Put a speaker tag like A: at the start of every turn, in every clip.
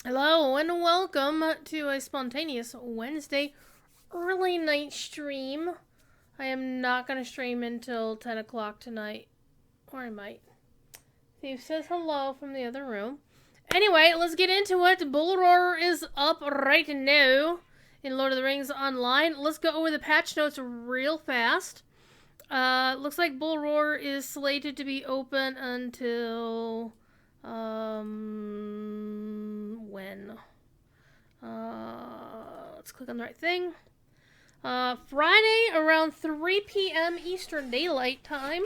A: Hello and welcome to a spontaneous Wednesday early night stream. I am not going to stream until 10 o'clock tonight. Or I might. Steve says hello from the other room. Anyway, let's get into it. Bullroarer is up right now in Lord of the Rings Online. Let's go over the patch notes real fast. Looks like Bullroarer is slated to be open until... when? Let's click on the right thing. Friday around 3 p.m. Eastern Daylight Time.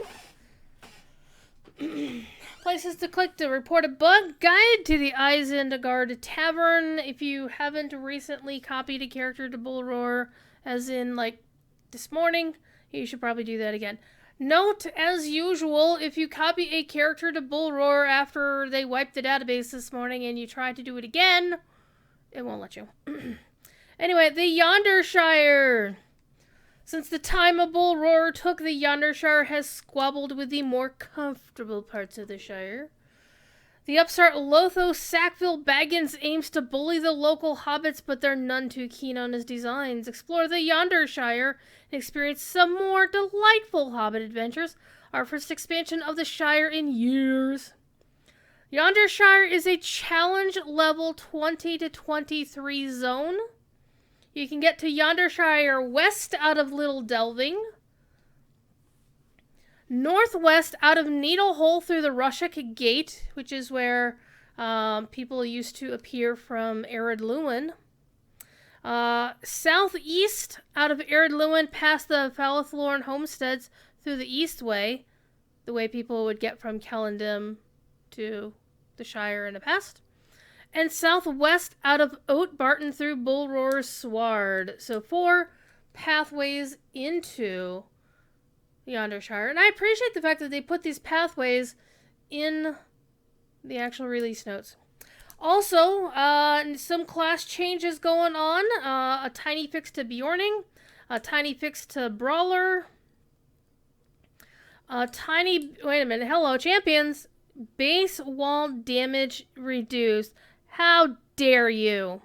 A: Places to click to report a bug. Guide to the Isengard Tavern. If you haven't recently copied a character to Bullroarer, as in, like, this morning, you should probably do that again. Note, as usual, if you copy a character to Bullroarer after they wiped the database this morning and you try to do it again, it won't let you. Anyway, the Yondershire. Since the time a Bullroarer took, the Yondershire has squabbled with the more comfortable parts of the Shire. The upstart Lotho Sackville Baggins aims to bully the local hobbits, but they're none too keen on his designs. Explore the Yondershire and experience some more delightful hobbit adventures. Our first expansion of the Shire in years. Yondershire is a challenge level 20 to 23 zone. You can get to Yondershire west out of Little Delving, northwest out of Needle Hole through the Rushik Gate, which is where people used to appear from Ered Luin. Southeast out of Ered Luin past the Falathorn homesteads through the East Way, the way people would get from Kellendim to the Shire in the past. And southwest out of Oat Barton through Bullroarer's Sward. So 4 pathways into Yondershire. And I appreciate the fact that they put these pathways in the actual release notes. Also, some class changes going on. A tiny fix to Bjorning. A tiny fix to Brawler. Wait a minute. Hello, champions. Base wall damage reduced. How dare you?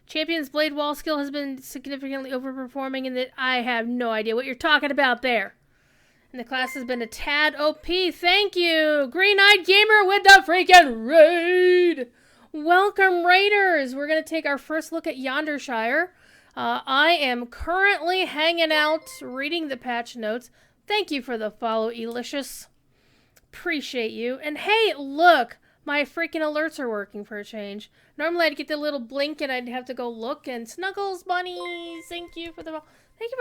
A: Champion's blade wall skill has been significantly overperforming, and that I have no idea what you're talking about there. And the class has been a tad OP. Thank you, Green-Eyed Gamer with the freaking raid. Welcome, Raiders. We're going to take our first look at Yondershire. I am currently hanging out, reading the patch notes. Thank you for the follow, Elicious. Appreciate you. And hey, look. My freaking alerts are working for a change. Normally I'd get the little blink and I'd have to go look. And Snuggles, bunnies, thank you for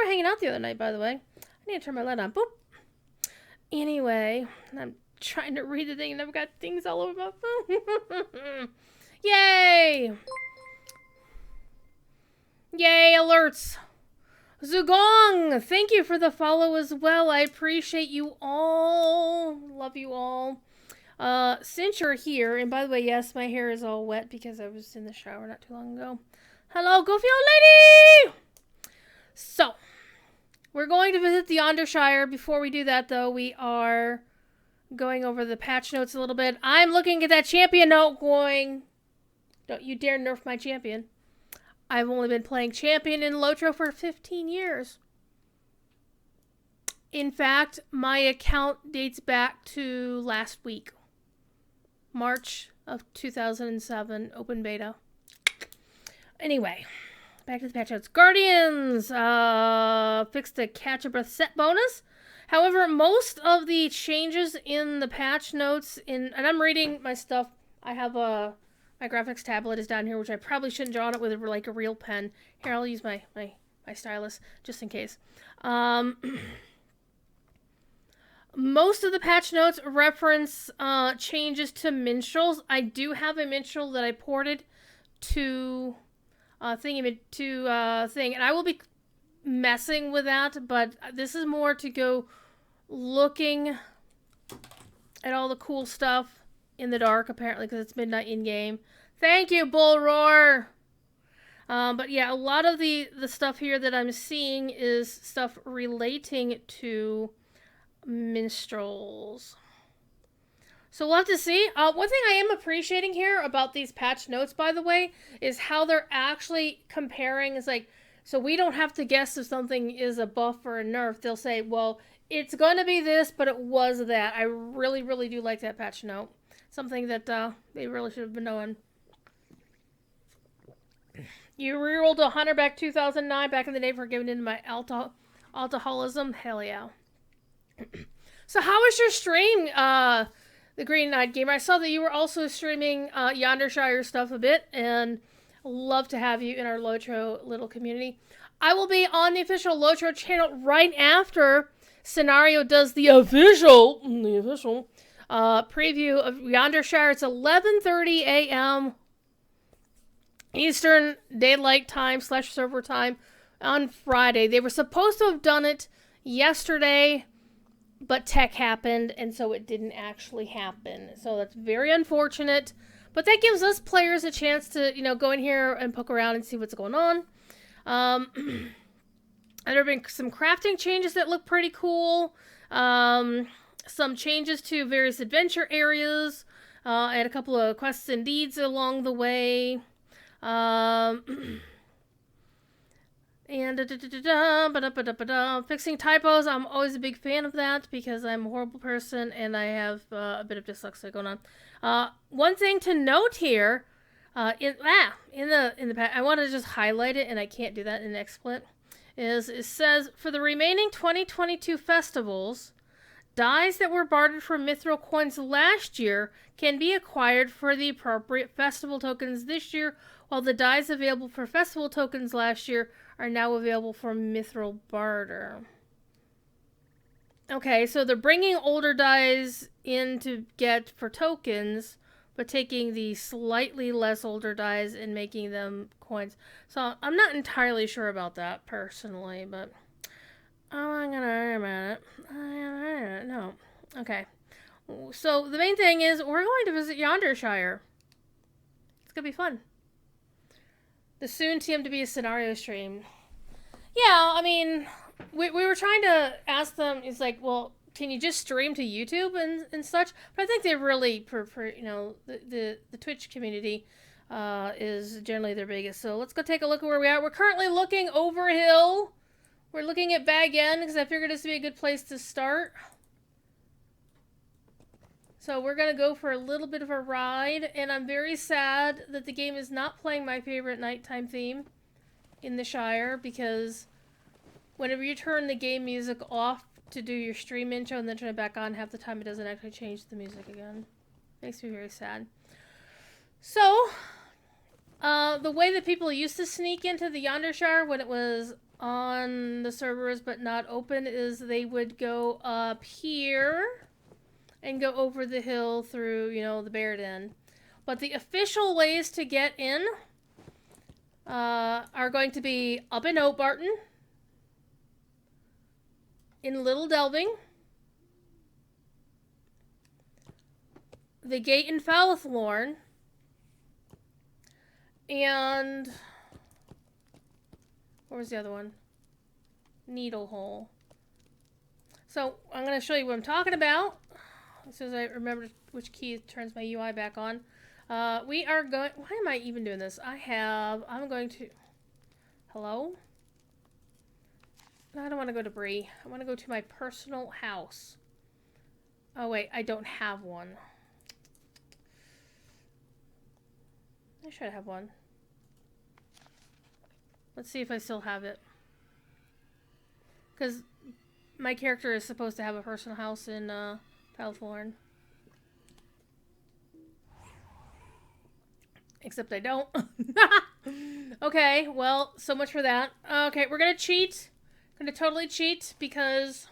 A: hanging out the other night, by the way. I need to turn my light on. Boop. Anyway, I'm trying to read the thing and I've got things all over my phone. Yay! Yay, alerts. Zugong, thank you for the follow as well. I appreciate you all. Love you all. Since you're here, and by the way, yes, my hair is all wet because I was in the shower not too long ago. Hello, goofy old lady! So, we're going to visit the Yondershire. Before we do that, though, we are going over the patch notes a little bit. I'm looking at that champion note going, don't you dare nerf my champion. I've only been playing champion in Lotro for 15 years. In fact, my account dates back to last week. March of 2007, open beta. Anyway, back to the patch notes. Guardians fixed the Catch a Breath set bonus. However, most of the changes in the patch notes, and I'm reading my stuff. I have my graphics tablet is down here, which I probably shouldn't draw on it with like a real pen. Here, I'll use my stylus just in case. Most of the patch notes reference changes to minstrels. I do have a minstrel that I ported to thing, and I will be messing with that. But this is more to go looking at all the cool stuff in the dark, apparently, because it's midnight in game. Thank you, Bullroarer. But yeah, a lot of the stuff here that I'm seeing is stuff relating to minstrels. So we'll have to see. One thing I am appreciating here about these patch notes, by the way, is how they're actually comparing. It's like, so we don't have to guess if something is a buff or a nerf. They'll say, well, it's going to be this, but it was that. I really, really do like that patch note. Something that they really should have been knowing. You rerolled a Hunter back 2009, back in the day for giving into my alcoholism. Hell yeah. So how was your stream, the Green Knight Gamer? I saw that you were also streaming Yondershire stuff a bit, and love to have you in our Lotro little community. I will be on the official Lotro channel right after Scenario does the official preview of Yondershire. It's 11:30 a.m. Eastern Daylight Time / server time on Friday. They were supposed to have done it yesterday, but tech happened, and so it didn't actually happen. So that's very unfortunate. But that gives us players a chance to, go in here and poke around and see what's going on. And there have been some crafting changes that look pretty cool. Some changes to various adventure areas, and a couple of quests and deeds along the way. And fixing typos, I'm always a big fan of that because I'm a horrible person and I have a bit of dyslexia going on. One thing to note here, in the past, I want to just highlight it and I can't do that in XSplit, is it says for the remaining 2022 festivals, dies that were bartered for mithril coins last year can be acquired for the appropriate festival tokens this year, while the dies available for festival tokens last year are now available for mithril barter. Okay, so they're bringing older dies in to get for tokens, but taking the slightly less older dies and making them coins. So I'm not entirely sure about that personally, but I'm gonna worry about it. No. Okay. So the main thing is we're going to visit Yondershire. It's gonna be fun. The soon TM to be a scenario stream. Yeah, I mean, we were trying to ask them, it's like, well, can you just stream to YouTube and such? But I think they really prefer, the Twitch community is generally their biggest. So let's go take a look at where we are. We're currently looking over hill. We're looking at Bag End because I figured this would be a good place to start. So we're going to go for a little bit of a ride, and I'm very sad that the game is not playing my favorite nighttime theme in the Shire, because whenever you turn the game music off to do your stream intro and then turn it back on, half the time it doesn't actually change the music again. Makes me very sad. So, the way that people used to sneak into the Yondershire when it was on the servers but not open is they would go up here and go over the hill through, the Bairden. But the official ways to get in are going to be up in Oatbarton, in Little Delving, the gate in Fowlthorn, and where was the other one? Needlehole. So I'm going to show you what I'm talking about. As soon as I remember which key turns my UI back on. We are going... Why am I even doing this? I'm going to... Hello? No, I don't want to go to Bree. I want to go to my personal house. Oh, wait. I don't have one. I should have one. Let's see if I still have it. Because my character is supposed to have a personal house in, Fowlthorn. Except I don't. Okay, well, so much for that. Okay, we're gonna cheat. Gonna totally cheat because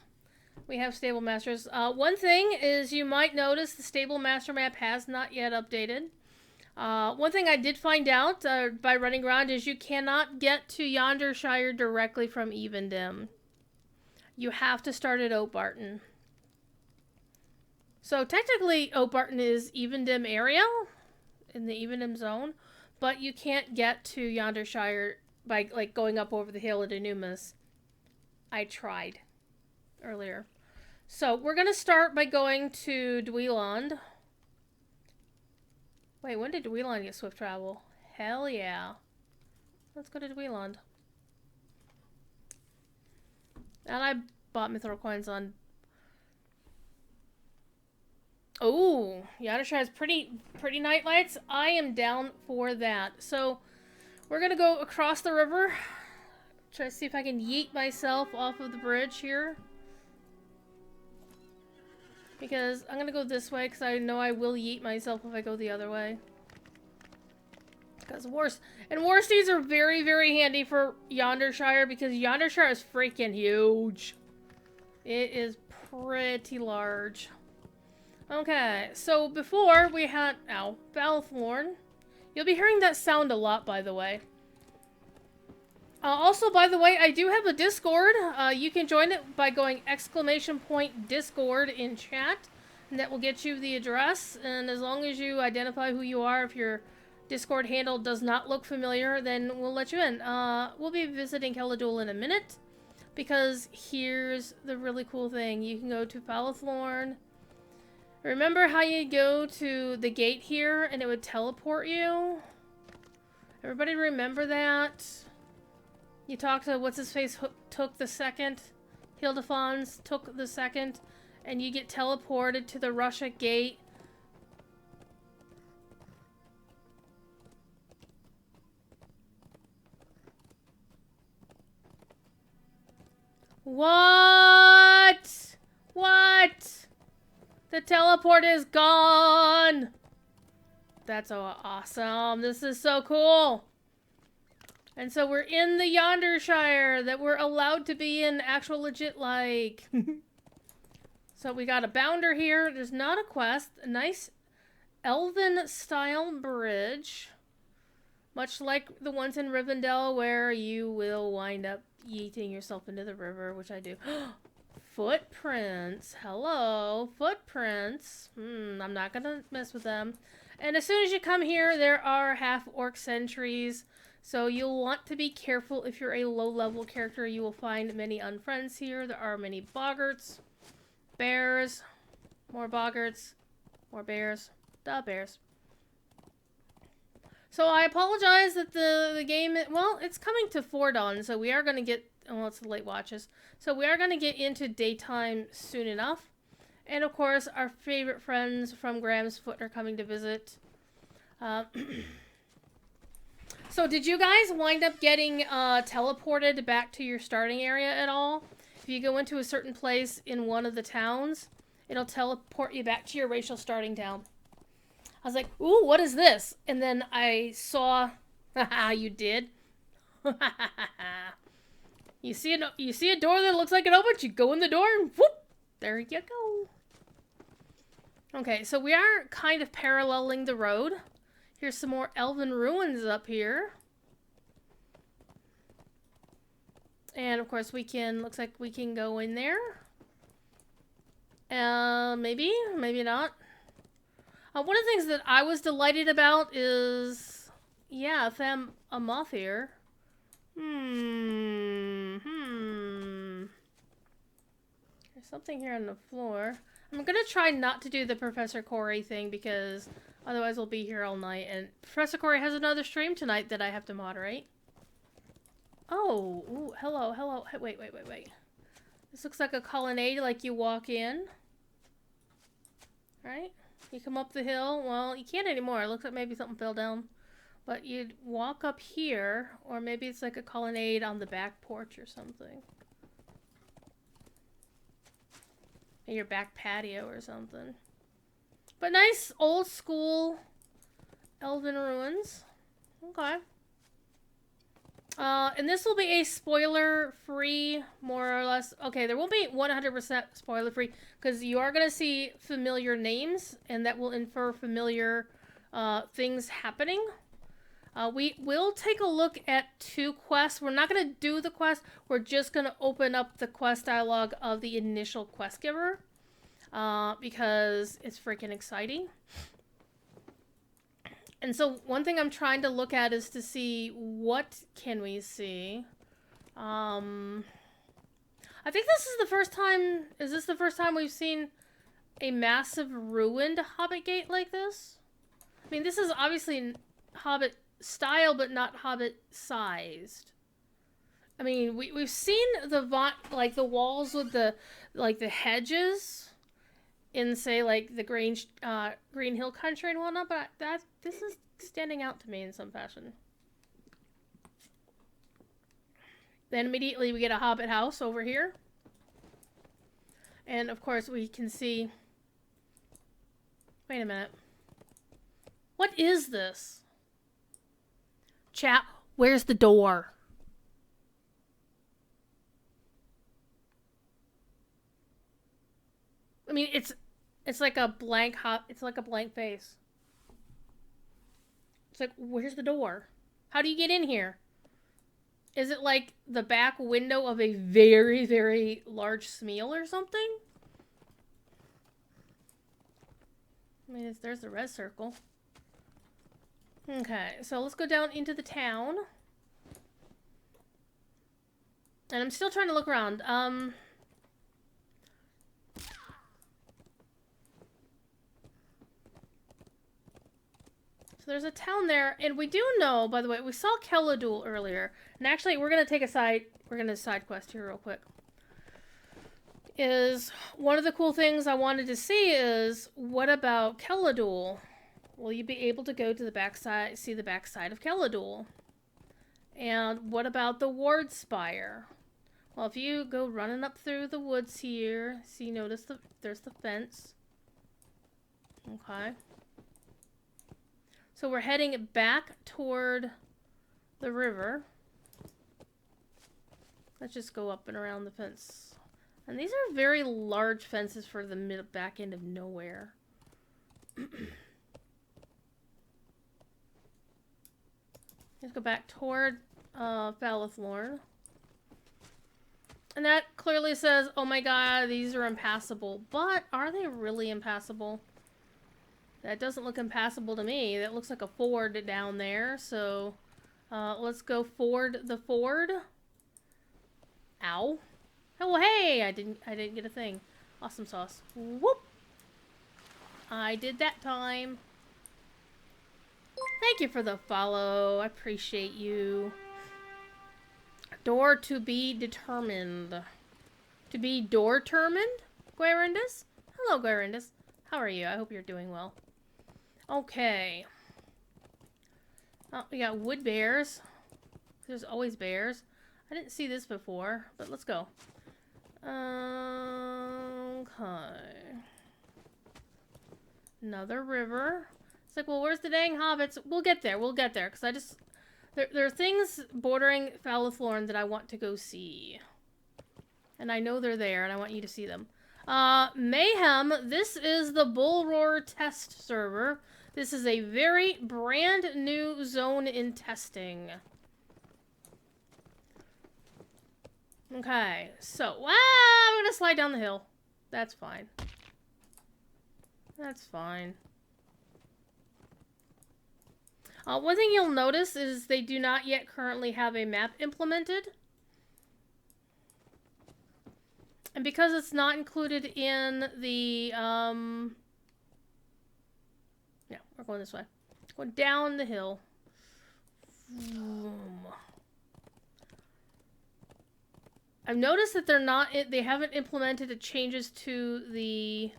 A: we have Stable Masters. One thing is you might notice the Stable Master map has not yet updated. One thing I did find out by running around is you cannot get to Yondershire directly from Evendim. You have to start at Oatbarton. So technically, Oatbarton is Evendim area, in the Evendim zone, but you can't get to Yondershire by going up over the hill at Enumas. I tried earlier. So we're gonna start by going to Dweeland, Wait, when did Dweeland get swift travel? Hell yeah. Let's go to Dweeland. And I bought mithril coins on... Oh, Yondershire has pretty night lights. I am down for that. So, we're gonna go across the river. Try to see if I can yeet myself off of the bridge here. Because I'm gonna go this way, because I know I will yeet myself if I go the other way. Because war steeds are very, very handy for Yondershire, because Yondershire is freaking huge. It is pretty large. Okay, so before we had... Ow. Balthorn. You'll be hearing that sound a lot, by the way. Also, by the way, I do have a Discord. You can join it by going !Discord in chat. And that will get you the address. And as long as you identify who you are, if your Discord handle does not look familiar, then we'll let you in. We'll be visiting Keladul in a minute. Because here's the really cool thing. You can go to Balthorn. Remember how you go to the gate here and it would teleport you? Everybody remember that? You talk to what's-his-face took the second. Hildefons took the second. And you get teleported to the Russia gate. What? What? The teleport is gone! That's so awesome. This is so cool. And so we're in the Yondershire that we're allowed to be in actual legit like. So we got a bounder here. There's not a quest. A nice elven style bridge. Much like the ones in Rivendell where you will wind up yeeting yourself into the river, which I do. Footprints. Hello. Footprints. I'm not gonna mess with them. And as soon as you come here, there are half-orc sentries. So you'll want to be careful if you're a low-level character. You will find many unfriends here. There are many boggarts. Bears. More boggarts. More bears. The bears. So I apologize that the game... Well, it's coming to Fordon, so we are going to get... Well, it's the late watches. So we are going to get into daytime soon enough. And of course, our favorite friends from Graham's Foot are coming to visit. So did you guys wind up getting teleported back to your starting area at all? If you go into a certain place in one of the towns, it'll teleport you back to your racial starting town. I was like, ooh, what is this? And then I saw... Haha, you did? You see a door that looks like it opens, you go in the door and whoop! There you go. Okay, so we are kind of paralleling the road. Here's some more elven ruins up here. And of course we can, looks like we can go in there. Maybe, maybe not. One of the things that I was delighted about is, yeah, them a moth here. There's something here on the floor. I'm gonna try not to do the Professor Corey thing because otherwise we'll be here all night. And Professor Corey has another stream tonight that I have to moderate. Oh, ooh, hello, hello. Wait. This looks like a colonnade, like you walk in. Right? You come up the hill. Well, you can't anymore. It looks like maybe something fell down. But you'd walk up here, or maybe it's like a colonnade on the back porch or something. In your back patio or something. But nice old school elven ruins. Okay. And this will be a spoiler-free, more or less. Okay, there won't be 100% spoiler-free, because you are going to see familiar names, and that will infer familiar things happening. We will take a look at 2 quests. We're not going to do the quest. We're just going to open up the quest dialogue of the initial quest giver, because it's freaking exciting. And so one thing I'm trying to look at is to see what can we see. I think this is the first time. Is this the first time we've seen a massive ruined Hobbit gate like this? I mean, this is obviously Hobbit style, but not Hobbit sized. I mean, we've seen the the walls with the the hedges in, say, like the Green Hill Country and whatnot, but this is standing out to me in some fashion. Then immediately we get a Hobbit house over here. And of course we can see... Wait a minute. What is this? Chat, where's the door? I mean, it's like a blank it's like a blank face. It's like, where's the door? How do you get in here? Is it like the back window of a very, very large smeal or something? I mean, there's the red circle. Okay, so let's go down into the town. And I'm still trying to look around. So there's a town there, and we do know, by the way, we saw Keladul earlier. And actually, we're gonna side quest here real quick. Is one of the cool things I wanted to see is, what about Keladul? Will you be able to go to the backside, see the backside of Keladul? And what about the Ward Spire? Well, if you go running up through the woods here, see, notice there's the fence. Okay. So we're heading back toward the river. Let's just go up and around the fence. And these are very large fences for the back end of nowhere. Let's go back toward Falothlorn. And that clearly says, oh my god, these are impassable. But are they really impassable? That doesn't look impassable to me. That looks like a ford down there. So let's go ford the ford. Ow. Oh, hey! I didn't get a thing. Awesome sauce. Whoop! I did that time. Thank you for the follow. I appreciate you. Door to be determined. To be door-termined? Guarindus? Hello, Guarindus. How are you? I hope you're doing well. Okay. Oh, we got wood bears. There's always bears. I didn't see this before, but let's go. Okay. Another river. It's like, well, where's the dang hobbits? We'll get there. We'll get there. Because I just... There are things bordering Falothlorn that I want to go see. And I know they're there, and I want you to see them. Mayhem, this is the Bullroarer test server. This is a very brand new zone in testing. Okay, so, I'm gonna slide down the hill. That's fine. That's fine. One thing you'll notice is they do not yet currently have a map implemented. And because it's not included in the, yeah, we're going this way. Going down the hill. I've noticed that they haven't implemented the changes to the,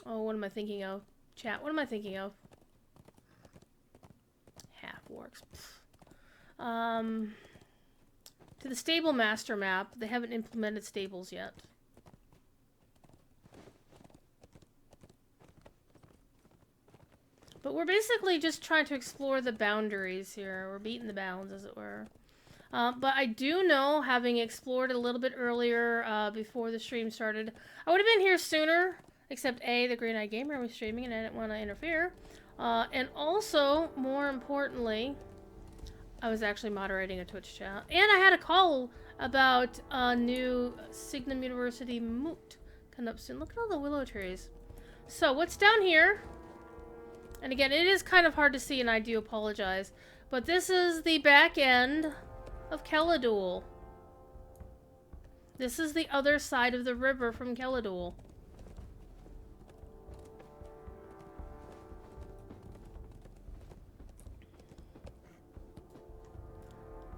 A: oh, what am I thinking of? Chat, what am I thinking of? Half-orcs. To the Stable Master map, they haven't implemented stables yet. But we're basically just trying to explore the boundaries here. We're beating the bounds, as it were. But I do know, having explored a little bit earlier before the stream started, I would have been here sooner, except A, the Green Eye Gamer was streaming and I didn't want to interfere. And also, more importantly, I was actually moderating a Twitch chat. And I had a call about a new Signum University moot coming up soon. Look at all the willow trees. So, what's down here? And again, it is kind of hard to see, and I do apologize. But this is the back end of Keladul. This is the other side of the river from Keladul.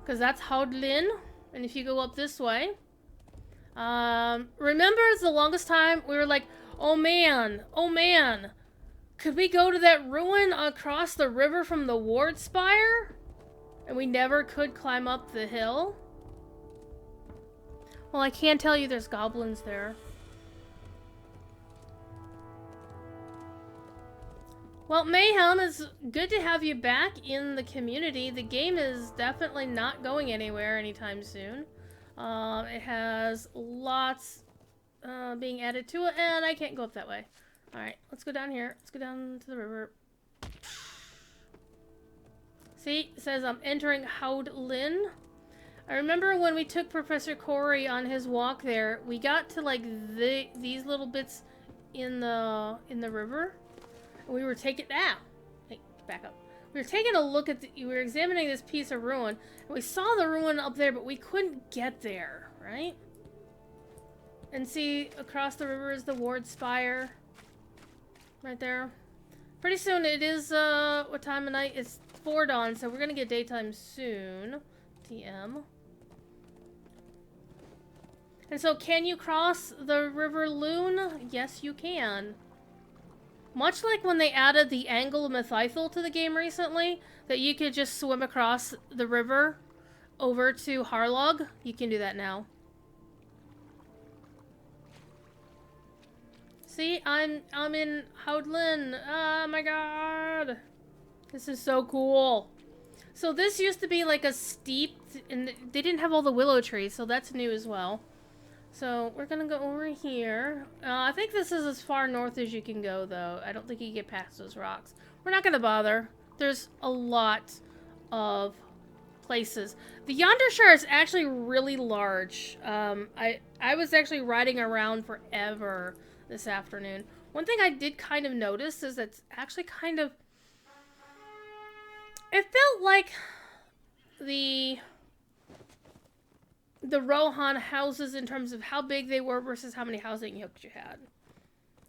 A: because that's Haudlin. And if you go up this way, remember the longest time we were like, oh man, could we go to that ruin across the river from the Ward Spire? And we never could climb up the hill? Well, I can tell you there's goblins there. Well, Mayhem, it's good to have you back in the community. The game is definitely not going anywhere anytime soon. It has lots being added to it, and I can't go up that way. Alright, let's go down here. Let's go down to the river. See, it says I'm entering Haudlin. I remember when we took Professor Corey on his walk there, we got to like these little bits in the river. And we were taking hey, back up. We were taking a look at we were examining this piece of ruin, and we saw the ruin up there, but we couldn't get there, right? And see, across the river is the Ward Spire. Right there. Pretty soon it is, what time of night? It's 4 dawn, so we're gonna get daytime soon. TM. And so, can you cross the River Loon? Yes, you can. Much like when they added the Angle of Methithel to the game recently, that you could just swim across the river over to Harlog, you can do that now. See, I'm in Haudlin. Oh my god. This is so cool. So this used to be like a steep, and they didn't have all the willow trees, so that's new as well. So we're gonna go over here. I think this is as far north as you can go, though. I don't think you can get past those rocks. We're not gonna bother. There's a lot of places. The Yondershire is actually really large. I was actually riding around forever this afternoon. One thing I did kind of notice is it's actually kind of... It felt like the Rohan houses in terms of how big they were versus how many housing hooks you had.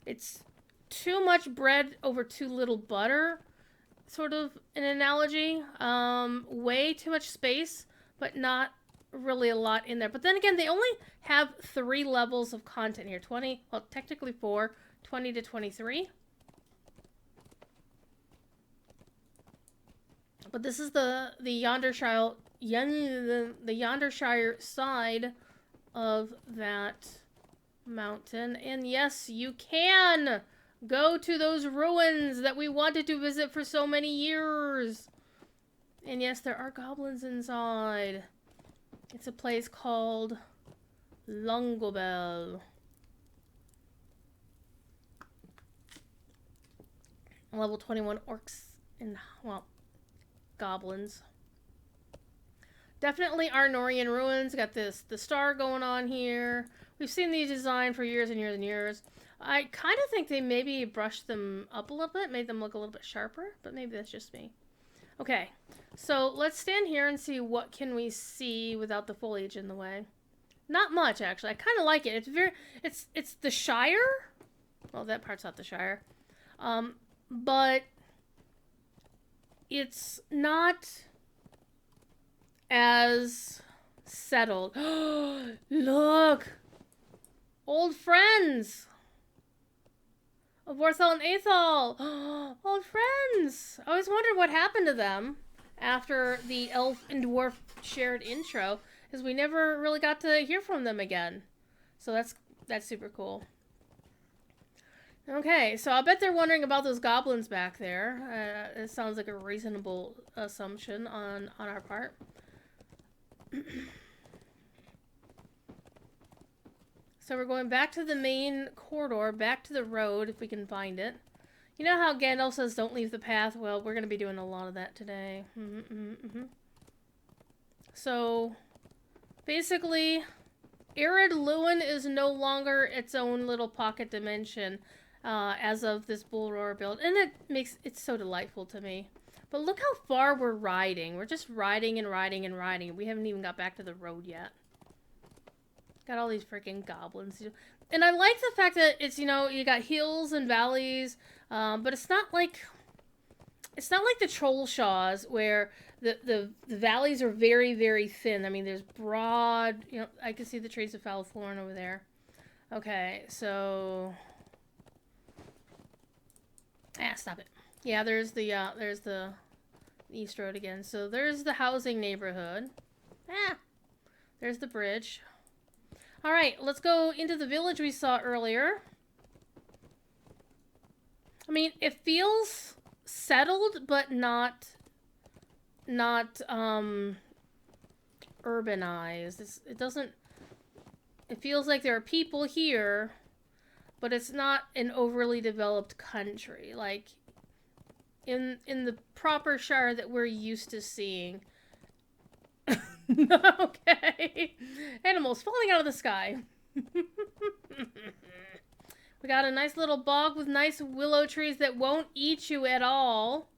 A: It's too much bread over too little butter, sort of an analogy. Way too much space, but not really a lot in there. But then again, they only have 3 levels of content here. 20, well, technically 4, 20 to 23. But this is the Yondershire side of that mountain. And yes, you can go to those ruins that we wanted to visit for so many years. And yes, there are goblins inside. It's a place called Longobel. Level 21 orcs and, well, goblins. Definitely Arnorian ruins. Got the star going on here. We've seen these design for years and years and years. I kind of think they maybe brushed them up a little bit, made them look a little bit sharper, but maybe that's just me. Okay, so let's stand here and see what can we see without the foliage in the way. Not much, actually. I kind of like it. It's the Shire. Well, that part's not the Shire. But it's not as settled. Look! Old friends! Of Warthel and Aethel! Old friends! I always wondered what happened to them after the elf and dwarf shared intro, because we never really got to hear from them again. So that's super cool. Okay, so I bet they're wondering about those goblins back there. It sounds like a reasonable assumption on our part. So we're going back to the main corridor, back to the road, if we can find it. You know how Gandalf says don't leave the path? Well, we're going to be doing a lot of that today. So, basically, Arid Lewin is no longer its own little pocket dimension as of this Bullroarer build. And it's so delightful to me. But look how far we're riding. We're just riding and riding and riding. We haven't even got back to the road yet. Got all these freaking goblins. And I like the fact that it's, you know, you got hills and valleys, but it's not like it's not like the troll shaws where the valleys are very, very thin. I mean, there's broad, you know, I can see the trace of foul flooring over there. Okay, so... stop it. Yeah, there's the East Road again. So there's the housing neighborhood. There's the bridge. Alright, let's go into the village we saw earlier. I mean, it feels settled, but not urbanized. It doesn't... It feels like there are people here, but it's not an overly developed country. Like, in the proper Shire that we're used to seeing. Okay. Animals falling out of the sky. We got a nice little bog with nice willow trees that won't eat you at all.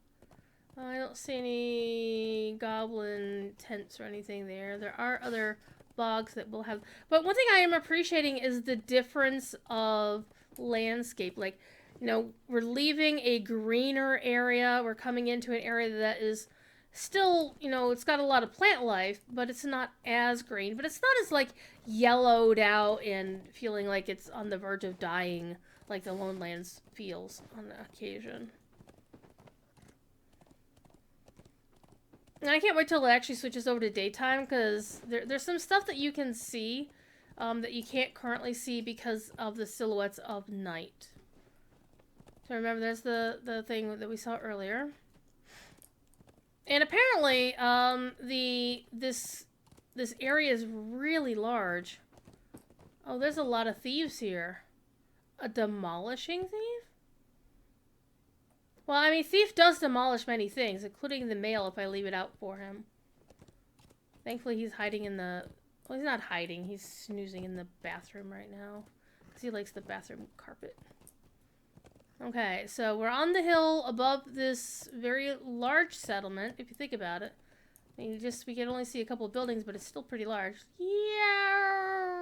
A: I don't see any goblin tents or anything there. There are other bogs that will have... But one thing I am appreciating is the difference of landscape. Like, you know, we're leaving a greener area. We're coming into an area that is still, you know, it's got a lot of plant life, but it's not as green. But it's not as, like, yellowed out and feeling like it's on the verge of dying like the Lone Lands feels on occasion. And I can't wait till it actually switches over to daytime, because there's some stuff that you can see that you can't currently see because of the silhouettes of night. So remember, there's the thing that we saw earlier. And apparently, this area is really large. Oh, there's a lot of thieves here. A demolishing thief? Well, I mean, thief does demolish many things, including the mail if I leave it out for him. Thankfully, he's hiding in the... Well, he's not hiding. He's snoozing in the bathroom right now, because he likes the bathroom carpet. Okay, so we're on the hill above this very large settlement, if you think about it. I mean, we can only see a couple of buildings, but it's still pretty large. Yeah.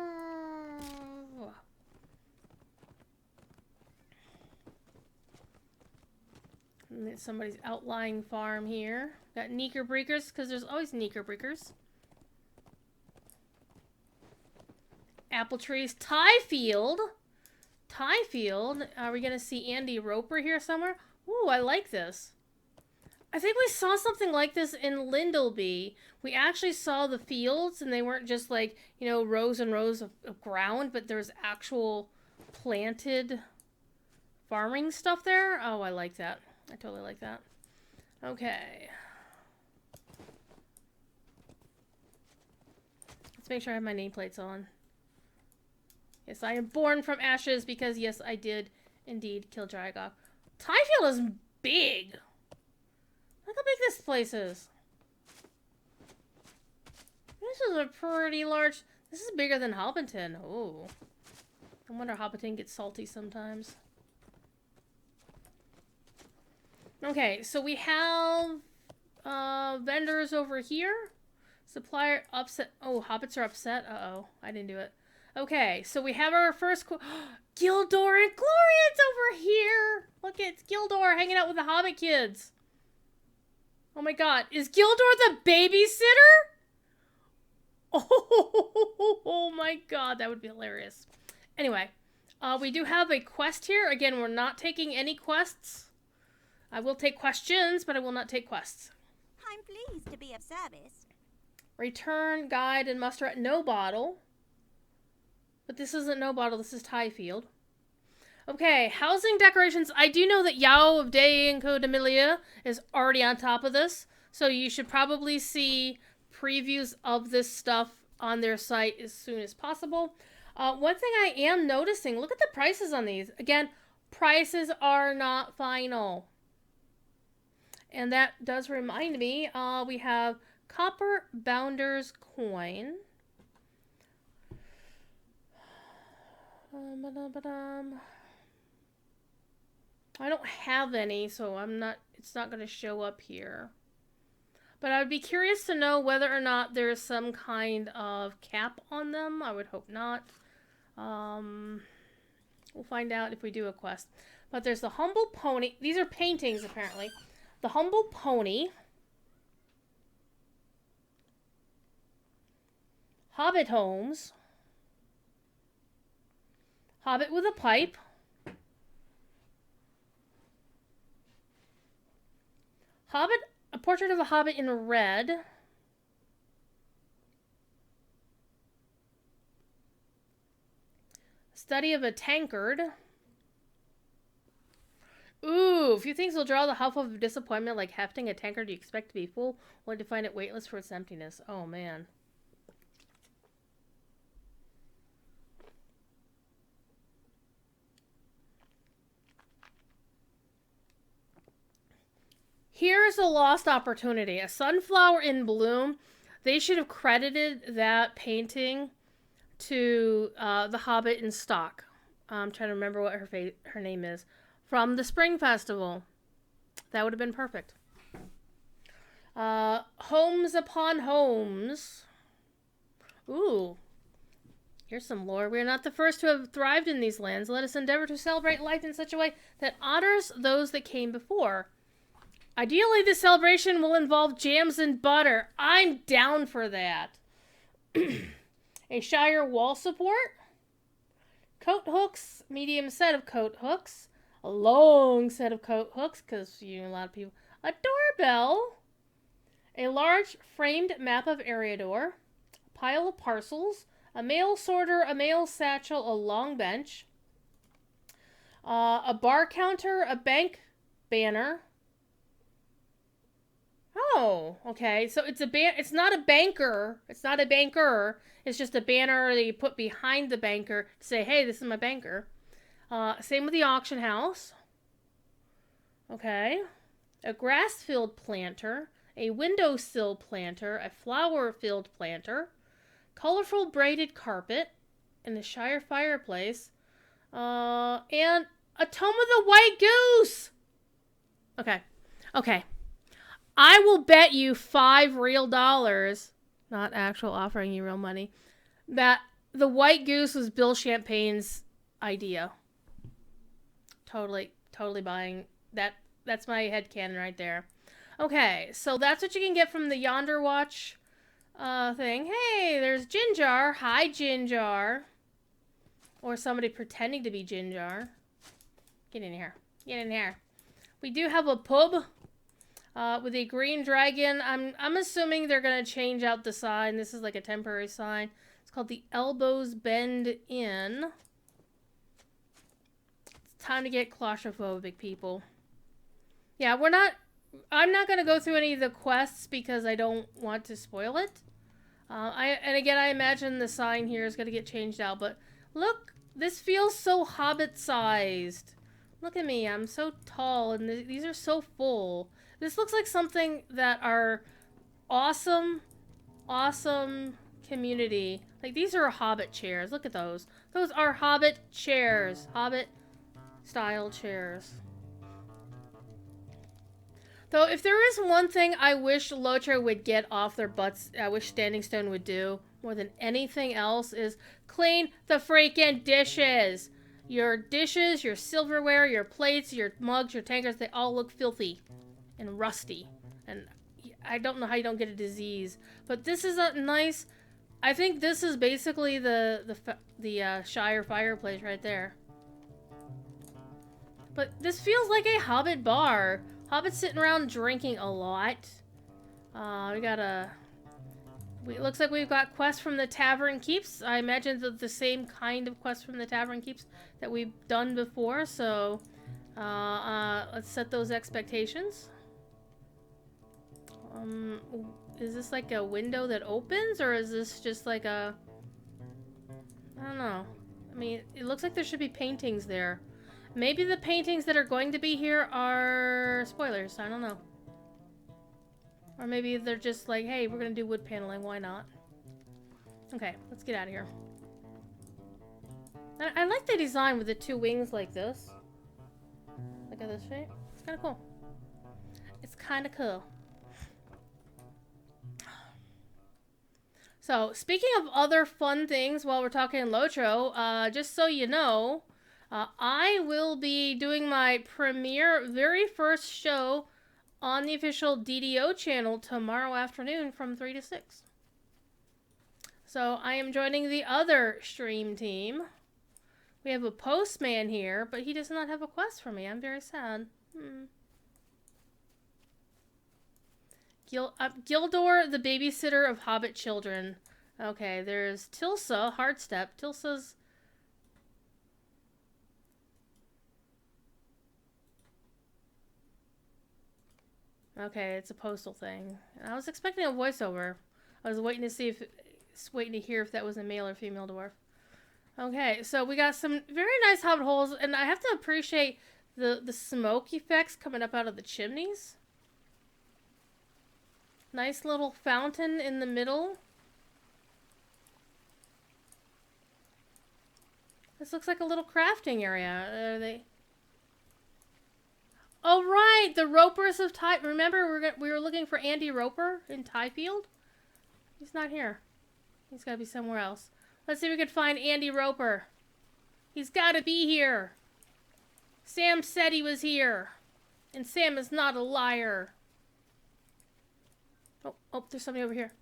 A: Somebody's outlying farm here. Got Neeker Breakers, because there's always Neeker Breakers. Apple trees. Tie field. Tie field. Are we going to see Andy Roper here somewhere? Ooh, I like this. I think we saw something like this in Lindleby. We actually saw the fields, and they weren't just like, you know, rows and rows of ground, but there's actual planted farming stuff there. Oh, I like that. I totally like that. Okay. Let's make sure I have my nameplates on. Yes, I am born from ashes because, yes, I did indeed kill Dragok. Tyfield is big. Look how big this place is. This is a pretty large... This is bigger than Hobbiton. Oh. I wonder Hobbiton gets salty sometimes. Okay, so we have vendors over here. Supplier upset. Oh, hobbits are upset. Uh-oh. I didn't do it. Okay, so we have our first... Gildor and Glorian's over here! Look, it's Gildor hanging out with the Hobbit kids. Oh my god. Is Gildor the babysitter? Oh my god, that would be hilarious. Anyway, we do have a quest here. Again, we're not taking any quests. I will take questions, but I will not take quests.
B: I'm pleased to be of service.
A: Return, guide, and muster at no bottle. But this isn't no bottle, this is Tyfield. Okay, housing decorations. I do know that Yao of Day and Codemilia is already on top of this, so you should probably see previews of this stuff on their site as soon as possible. One thing I am noticing, look at the prices on these. Again, prices are not final. And that does remind me, we have Copper Bounder's Coin. I don't have any, so it's not going to show up here. But I would be curious to know whether or not there's some kind of cap on them. I would hope not. We'll find out if we do a quest. But there's the Humble Pony. These are paintings, apparently. The Humble Pony. Hobbit Homes. Hobbit with a Pipe. Hobbit, a portrait of a hobbit in red. Study of a tankard. Ooh, few things will draw the huff of disappointment, like hefting a tankard you expect to be full, only to find it weightless for its emptiness. Oh, man. Here's a lost opportunity. A sunflower in bloom. They should have credited that painting to the Hobbit in stock. I'm trying to remember what her name is. From the Spring Festival. That would have been perfect. Homes upon homes. Ooh. Here's some lore. We are not the first to have thrived in these lands. Let us endeavor to celebrate life in such a way that honors those that came before. Ideally, the celebration will involve jams and butter. I'm down for that. A Shire wall support. Coat hooks. Medium set of coat hooks. A long set of coat hooks, because you know a lot of people. A doorbell. A large framed map of Eriador. A pile of parcels. A mail sorter. A mail satchel. A long bench. A bar counter. A bank banner. Oh, okay. So it's it's not a banker. It's not a banker. It's just a banner that you put behind the banker to say, hey, this is my banker. Same with the auction house. Okay. A grass-filled planter. A windowsill planter. A flower-filled planter. Colorful braided carpet. In the Shire fireplace. And a tome of the White Goose. Okay. Okay. I will bet you $5 real, not actual offering you real money, that the White Goose was Bill Champagne's idea. Totally buying that. That's my headcanon right there. Okay, so that's what you can get from the Yonder Watch thing. Hey, there's Ginjar. Hi, Ginjar. Or somebody pretending to be Ginjar. Get in here. Get in here. We do have a pub. With a green dragon. I'm assuming they're going to change out the sign. This is like a temporary sign. It's called the Elbows Bend Inn. It's time to get claustrophobic, people. Yeah, I'm not going to go through any of the quests because I don't want to spoil it. And again, I imagine the sign here is going to get changed out. But look, this feels so Hobbit-sized. Look at me. I'm so tall and these are so full. This looks like something that our awesome community, like these are Hobbit chairs. Look at those. Those are Hobbit chairs. Hobbit style chairs. Though if there is one thing I wish Lotro would get off their butts, I wish Standing Stone would do more than anything else is clean the freaking dishes. Your dishes, your silverware, your plates, your mugs, your tankards, they all look filthy and rusty, and I don't know how you don't get a disease. But this is a nice. I think this is basically the Shire fireplace right there. But this feels like a Hobbit bar. Hobbits sitting around drinking a lot. It looks like we've got quests from the Tavern Keeps. I imagine the same kind of quests from the Tavern Keeps that we've done before. So let's set those expectations. Is this like a window that opens, or is this just like a... I don't know. I mean, it looks like there should be paintings there. Maybe the paintings that are going to be here are spoilers. I don't know. Or maybe they're just like, hey, we're going to do wood paneling. Why not? Okay, let's get out of here. I like the design with the two wings like this. Look at this shape. It's kind of cool. It's kind of cool. So, speaking of other fun things while we're talking Lotro, just so you know, I will be doing my very first show on the official DDO channel tomorrow afternoon from 3 to 6. So I am joining the other stream team. We have a postman here, but he does not have a quest for me. I'm very sad. Gildor, the babysitter of Hobbit children. Okay, there's Tilsa, Hardstep. Tilsa's... Okay, it's a postal thing. I was expecting a voiceover. I was waiting to see if... waiting to hear if that was a male or female dwarf. Okay, so we got some very nice hobbit holes, and I have to appreciate the smoke effects coming up out of the chimneys. Nice little fountain in the middle. This looks like a little crafting area. Are they... Oh, right! The Ropers of Ty... Remember, we were looking for Andy Roper in Tyfield? He's not here. He's got to be somewhere else. Let's see if we can find Andy Roper. He's got to be here. Sam said he was here. And Sam is not a liar. Oh, there's somebody over here.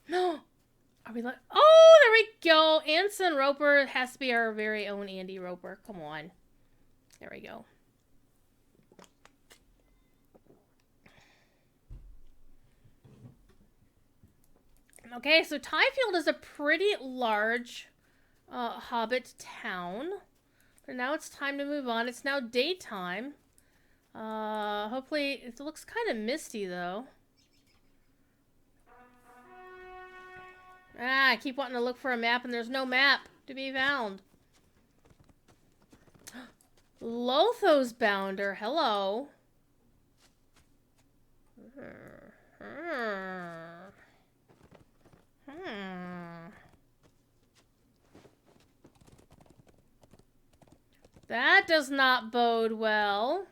A: No! Are we like... Oh, there we go! Anson Roper has to be our very own Andy Roper. Come on. There we go. Okay, so Tyfield is a pretty large Hobbit town. But now it's time to move on. It's now daytime. Hopefully, it looks kind of misty, though. I keep wanting to look for a map, and there's no map to be found. Lothos Bounder, hello. That does not bode well.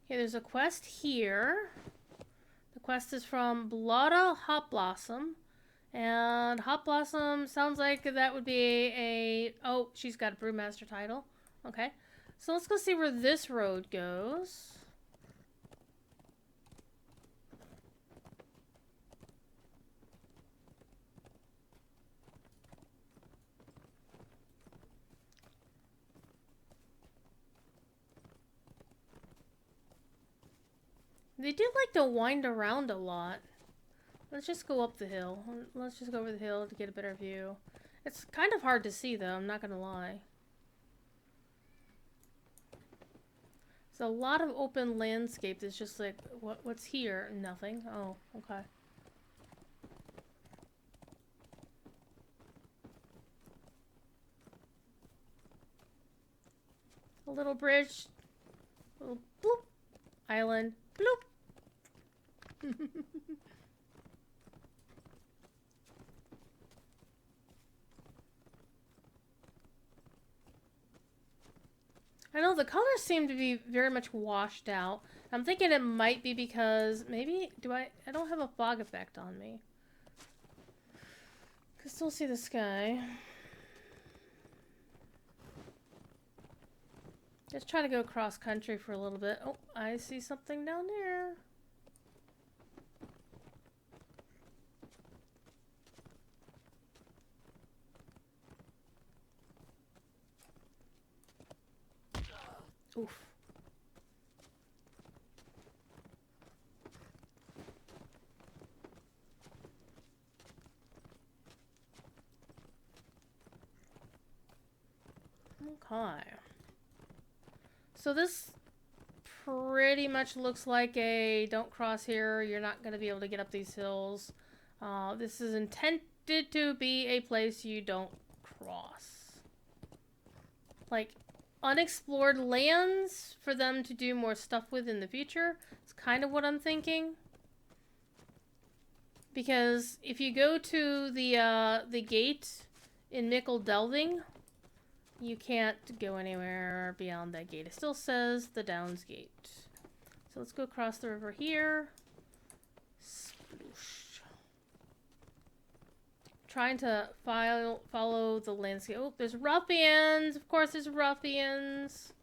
A: Okay, there's a quest here. The quest is from Blotta Hop Blossom. And Hop Blossom sounds like that would be a... Oh, she's got a Brewmaster title. Okay. So let's go see where this road goes. They do like to wind around a lot. Let's just go up the hill. Let's just go over the hill to get a better view. It's kind of hard to see, though. I'm not gonna lie. It's a lot of open landscape. It's just like, what's here? Nothing. Oh, okay. A little bridge. A little bloop. Island. Bloop. I know the colors seem to be very much washed out. I'm thinking it might be because maybe I don't have a fog effect on me. Can still see the sky. Let's try to go cross country for a little bit. Oh, I see something down there. Oof. Okay. So this pretty much looks like a don't cross here, you're not going to be able to get up these hills. This is intended to be a place you don't cross. Like unexplored lands for them to do more stuff with in the future. It's kind of what I'm thinking. Because if you go to the gate in Nickel Delving, you can't go anywhere beyond that gate. It still says the Downs Gate. So let's go across the river here. Sploosh. trying to follow the landscape. Oh, there's ruffians. Of course, there's ruffians.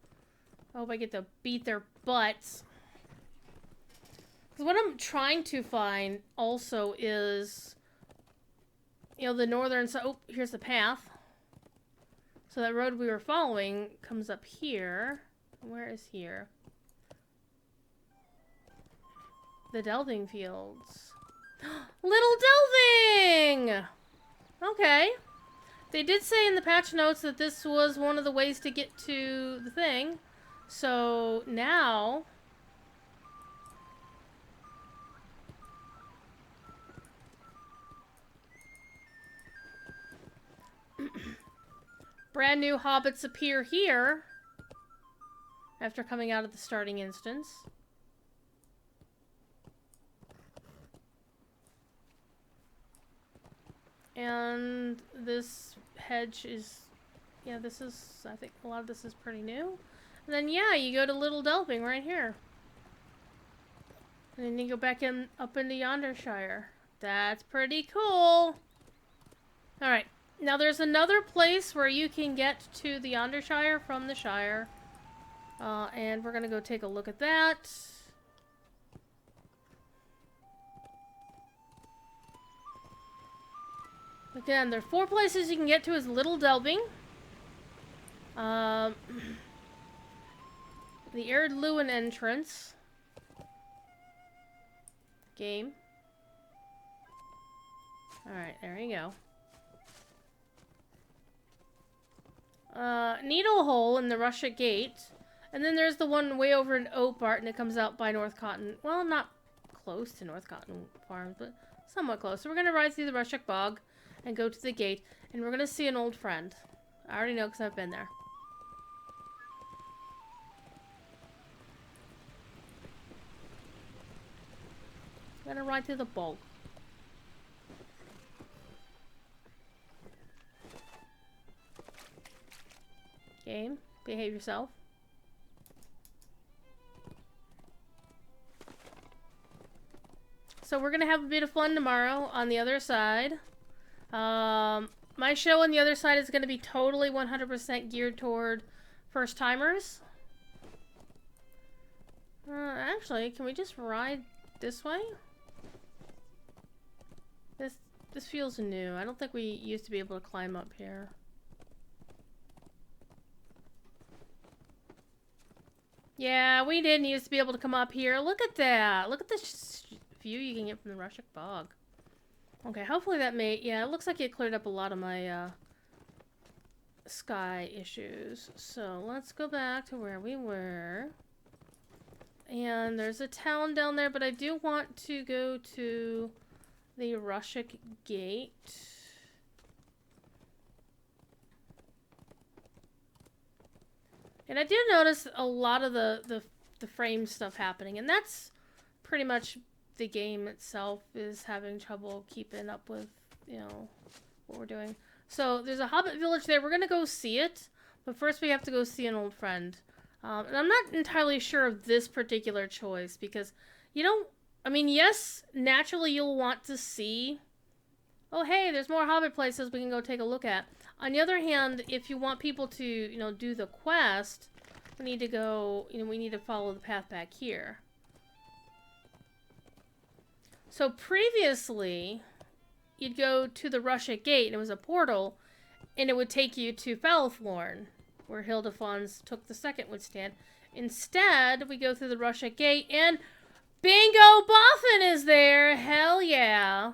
A: I hope I get to beat their butts. Because what I'm trying to find also is, you know, the northern side. Oh, here's the path. So that road we were following comes up here. Where is here? The delving fields. Little delving! Okay. They did say in the patch notes that this was one of the ways to get to the thing. So now... brand new hobbits appear here after coming out of the starting instance. And this hedge is, yeah, this is, I think a lot of this is pretty new. And then, yeah, you go to Little Delving right here. And then you go back in, up into Yondershire. That's pretty cool. Alright, now there's another place where you can get to the Yondershire from the Shire. And we're gonna go take a look at that. Again, there are 4 places you can get to is Little Delving. The Arid Lewin entrance. Game. Alright, there you go. Needle Hole in the Russia Gate. And then there's the one way over in Opart, and it comes out by North Cotton. Well, not close to North Cotton Farms, but somewhat close. So we're going to ride through the Russick Bog and go to the gate, and we're going to see an old friend. I already know because I've been there. I'm going to ride through the bog. Game, behave yourself. So we're going to have a bit of fun tomorrow on the other side. My show on the other side is going to be totally 100% geared toward first-timers. Actually, can we just ride this way? This feels new. I don't think we used to be able to climb up here. Yeah, we didn't used to be able to come up here. Look at that. Look at this view you can get from the Rushick Bog. Okay, hopefully that made... yeah, it looks like it cleared up a lot of my sky issues. So let's go back to where we were. And there's a town down there, but I do want to go to the Rushick Gate. And I do notice a lot of the frame stuff happening, and that's pretty much the game itself is having trouble keeping up with, you know, what we're doing. So there's a Hobbit village there. We're going to go see it, but first we have to go see an old friend. And I'm not entirely sure of this particular choice because, you know, I mean, yes, naturally you'll want to see, oh, hey, there's more Hobbit places we can go take a look at. On the other hand, if you want people to, you know, do the quest, we need to go, you know, we need to follow the path back here. So previously, you'd go to the Rushick Gate, and it was a portal, and it would take you to Falithorn, where Hildefons took the second withstand. Instead, we go through the Rushick Gate, and Bingo Boffin is there! Hell yeah!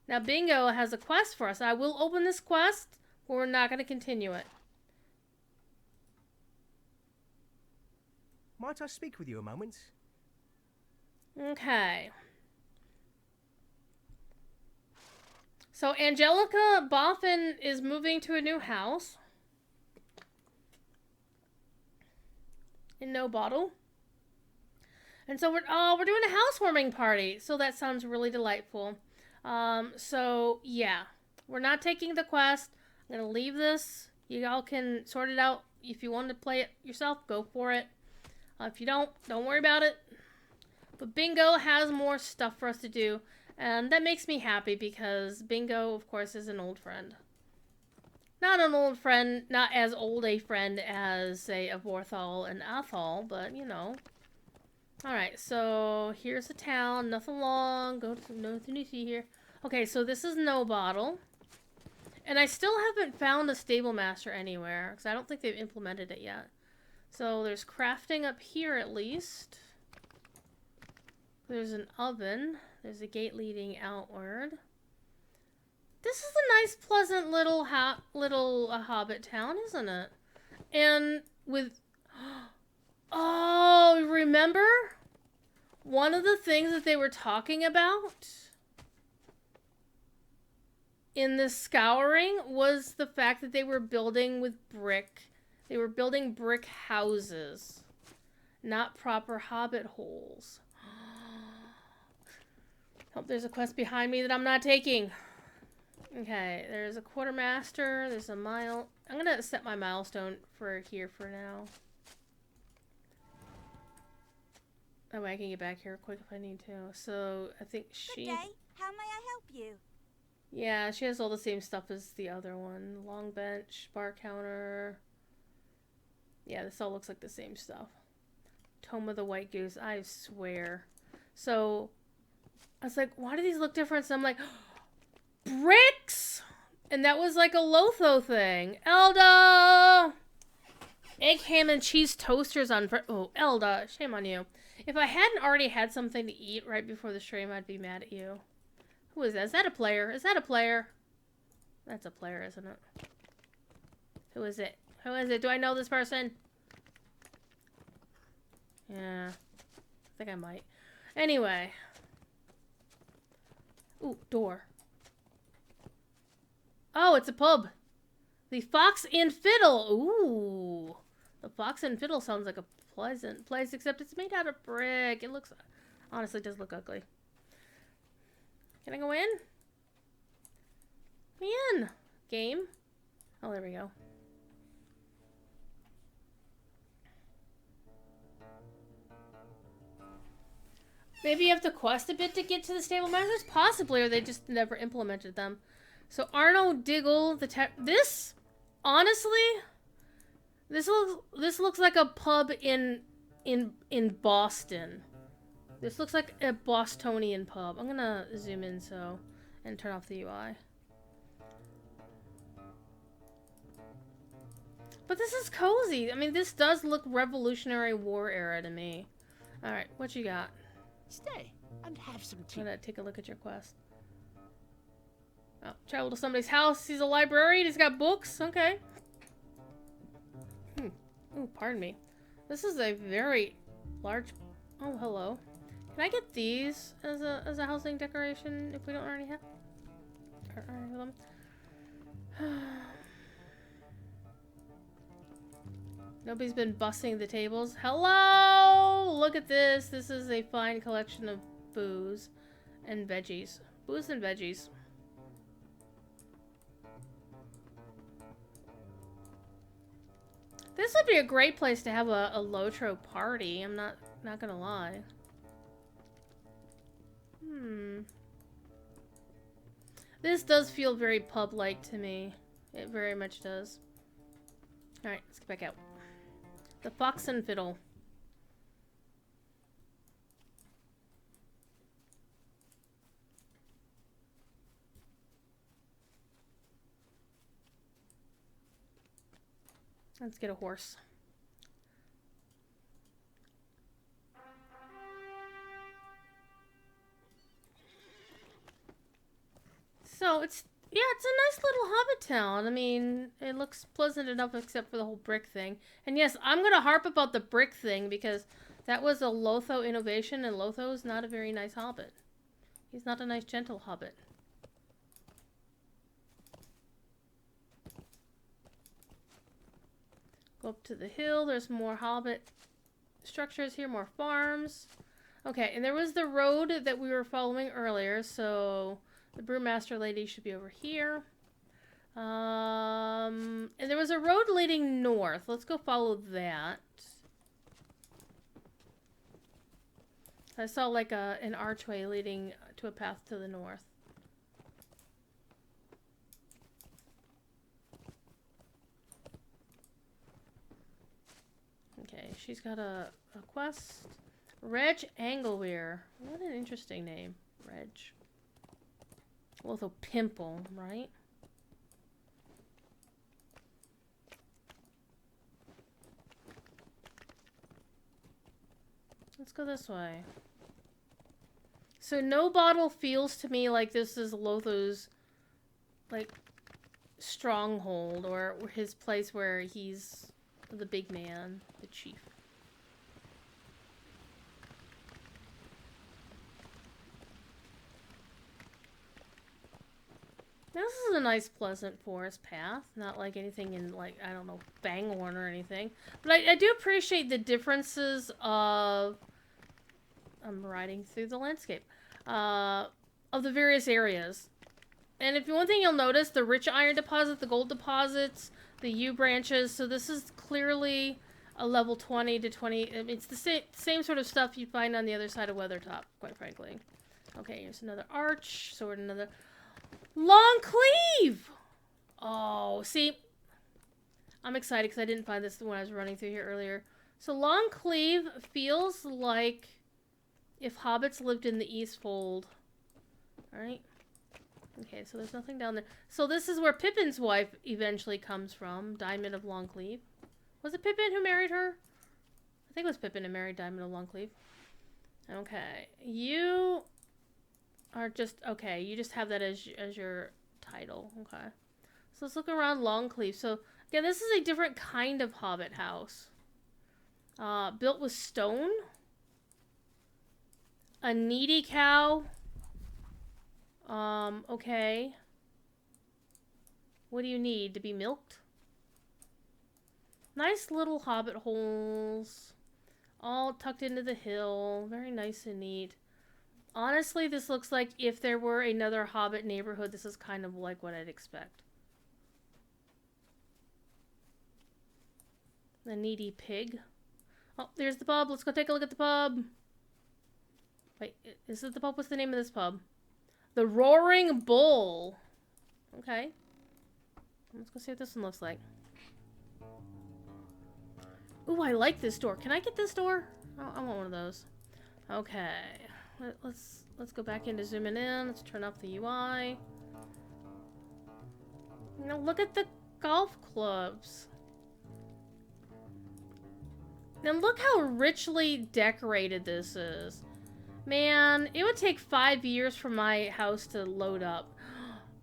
A: Now, Bingo has a quest for us. I will open this quest, but we're not going to continue it.
C: Might I speak with you a moment?
A: Okay. So, Angelica Boffin is moving to a new house. In No Bottle. And so we're doing a housewarming party. So that sounds really delightful. So yeah, we're not taking the quest. I'm gonna leave this. You all can sort it out. If you want to play it yourself, go for it. If you don't worry about it. But Bingo has more stuff for us to do. And that makes me happy because Bingo, of course, is an old friend. Not an old friend, not as old a friend as, say, a Vorthal and Athol, but, you know. Alright, so here's the town. Nothing long. Nothing to see here. Okay, so this is No Bottle. And I still haven't found a stable master anywhere, because I don't think they've implemented it yet. So there's crafting up here at least. There's an oven. There's a gate leading outward. This is a nice, pleasant little hobbit town, isn't it? And with... Oh, remember? One of the things that they were talking about in this scouring was the fact that they were building with brick. They were building brick houses, not proper hobbit holes. Hope there's a quest behind me that I'm not taking. Okay, there's a quartermaster, there's a mile. I'm gonna set my milestone for here for now. That way I can get back here quick if I need to. So, I think she...
B: Good day. How may I help you?
A: Yeah, she has all the same stuff as the other one. Long bench, bar counter. Yeah, this all looks like the same stuff. Tome of the White Goose, I swear. So, I was like, why do these look different? So I'm like... Bricks! And that was like a Lotho thing. Elda! Egg, ham, and cheese toasters on... Oh, Elda, shame on you. If I hadn't already had something to eat right before the stream, I'd be mad at you. Who is that? Is that a player? Is that a player? That's a player, isn't it? Who is it? Who is it? Do I know this person? Yeah. I think I might. Anyway. Ooh, door. Oh, it's a pub. The Fox and Fiddle. Ooh. The Fox and Fiddle sounds like a pleasant place, except it's made out of brick. It looks... Honestly, it does look ugly. Can I go in? Let me in. Game. Oh, there we go. Maybe you have to quest a bit to get to the stable masters? Possibly, or they just never implemented them. So Arno Diggle, this, honestly, this looks like a pub in Boston. This looks like a Bostonian pub. I'm gonna zoom in and turn off the UI. But this is cozy. I mean, this does look Revolutionary War era to me. All right, what you got?
C: Stay and have some tea.
A: I'm gonna take a look at your quest. Oh, travel to somebody's house. He's a librarian. He's got books. Okay. Oh, pardon me. This is a very large... Oh, hello. Can I get these as a housing decoration if we don't already have them? Nobody's been bussing the tables. Hello! Look at this. This is a fine collection of booze and veggies. Booze and veggies. This would be a great place to have a Lotro party. I'm not gonna lie. This does feel very pub-like to me. It very much does. Alright, let's get back out. The Fox and Fiddle. Let's get a horse. So it's a nice little hobbit town. I mean, it looks pleasant enough except for the whole brick thing. And yes, I'm going to harp about the brick thing because that was a Lotho innovation and Lotho is not a very nice hobbit. He's not a nice gentle hobbit. Go up to the hill. There's more hobbit structures here, more farms. Okay, and there was the road that we were following earlier, so the brewmaster lady should be over here. And there was a road leading north. Let's go follow that. I saw like an archway leading to a path to the north. Okay, she's got a quest. Reg Angleweir. What an interesting name. Reg. With a pimple, right? Let's go this way. So no bottle feels to me like this is Lotho's, like, stronghold or his place where he's the big man, the chief. This is a nice, pleasant forest path. Not like anything in, like, I don't know, Banghorn or anything. But I do appreciate the differences of... I'm riding through the landscape. Of the various areas. And if one thing you'll notice, the rich iron deposit, the gold deposits, the U branches. So this is clearly a level 20 to 20. It's the same sort of stuff you find on the other side of Weathertop, quite frankly. Okay, here's another arch. Sword, another... Long Cleave! Oh, see? I'm excited because I didn't find this when I was running through here earlier. So Long Cleave feels like if hobbits lived in the Eastfold. Alright. Okay, so there's nothing down there. So this is where Pippin's wife eventually comes from. Diamond of Long Cleave. Was it Pippin who married her? I think it was Pippin who married Diamond of Long Cleave. Okay. You... are just, okay, you just have that as your title. Okay. So let's look around Longcleave. So, again, this is a different kind of hobbit house. Built with stone. A needy cow. Okay. What do you need? To be milked? Nice little hobbit holes. All tucked into the hill. Very nice and neat. Honestly, this looks like if there were another hobbit neighborhood, this is kind of like what I'd expect. The needy pig. Oh, there's the pub. Let's go take a look at the pub. Wait, is it the pub? What's the name of this pub? The Roaring Bull. Okay. Let's go see what this one looks like. Ooh, I like this door. Can I get this door? Oh, I want one of those. Okay. Let's go back into zooming in. Let's turn off the UI. Now look at the golf clubs. Now look how richly decorated this is. Man, it would take 5 years for my house to load up.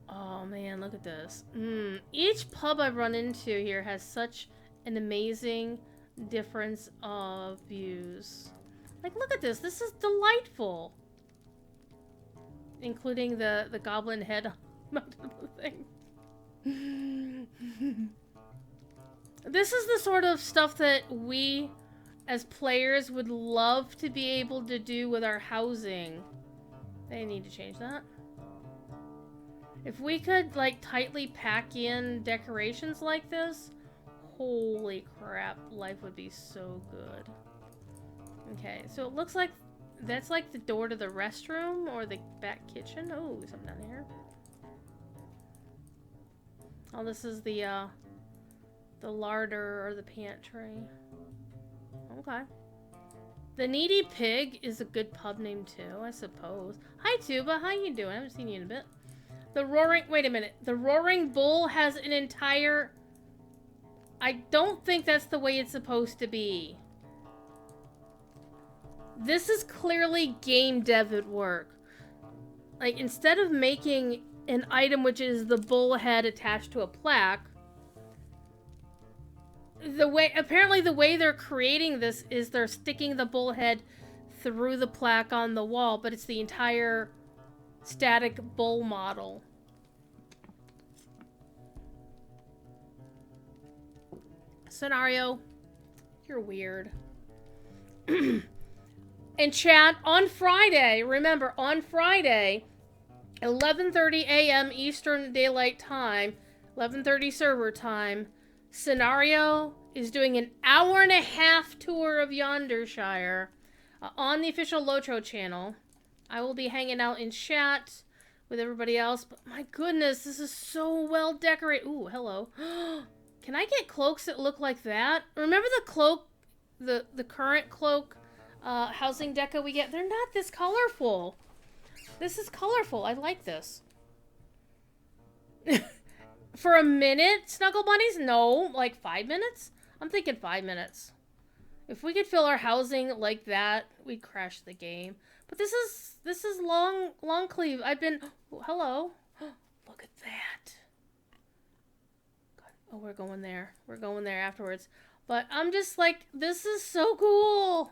A: Oh man, look at this. Each pub I've run into here has such an amazing difference of views. Like, look at this. This is delightful. Including the goblin head mounted on the thing. This is the sort of stuff that we, as players, would love to be able to do with our housing. They need to change that. If we could, like, tightly pack in decorations like this, holy crap, life would be so good. Okay, so it looks like that's like the door to the restroom or the back kitchen. Oh, something down here. Oh, this is the larder or the pantry. Okay. The Needy Pig is a good pub name too, I suppose. Hi, Tuba. How you doing? I haven't seen you in a bit. The Roaring... Wait a minute. The Roaring Bull has an entire... I don't think that's the way it's supposed to be. This is clearly game dev at work. Like, instead of making an item which is the bull head attached to a plaque, apparently the way they're creating this is they're sticking the bull head through the plaque on the wall, but it's the entire static bull model. Scenario, you're weird. And chat, on Friday, remember, on Friday, 11:30 a.m. Eastern Daylight Time, 11:30 server time, Scenario is doing an hour-and-a-half tour of Yondershire. on the official Lotro channel. I will be hanging out in chat with everybody else. But my goodness, this is so well decorated. Ooh, hello. Can I get cloaks that look like that? Remember the cloak, the current cloak housing deco we get? They're not this colorful. This is colorful. I like this. For a minute, Snuggle Bunnies? No, like 5 minutes? I'm thinking 5 minutes. If we could fill our housing like that, we'd crash the game. But this is long Cleave. I've been... Oh, hello. Look at that. Oh, we're going there. We're going there afterwards. But I'm just like, this is so cool.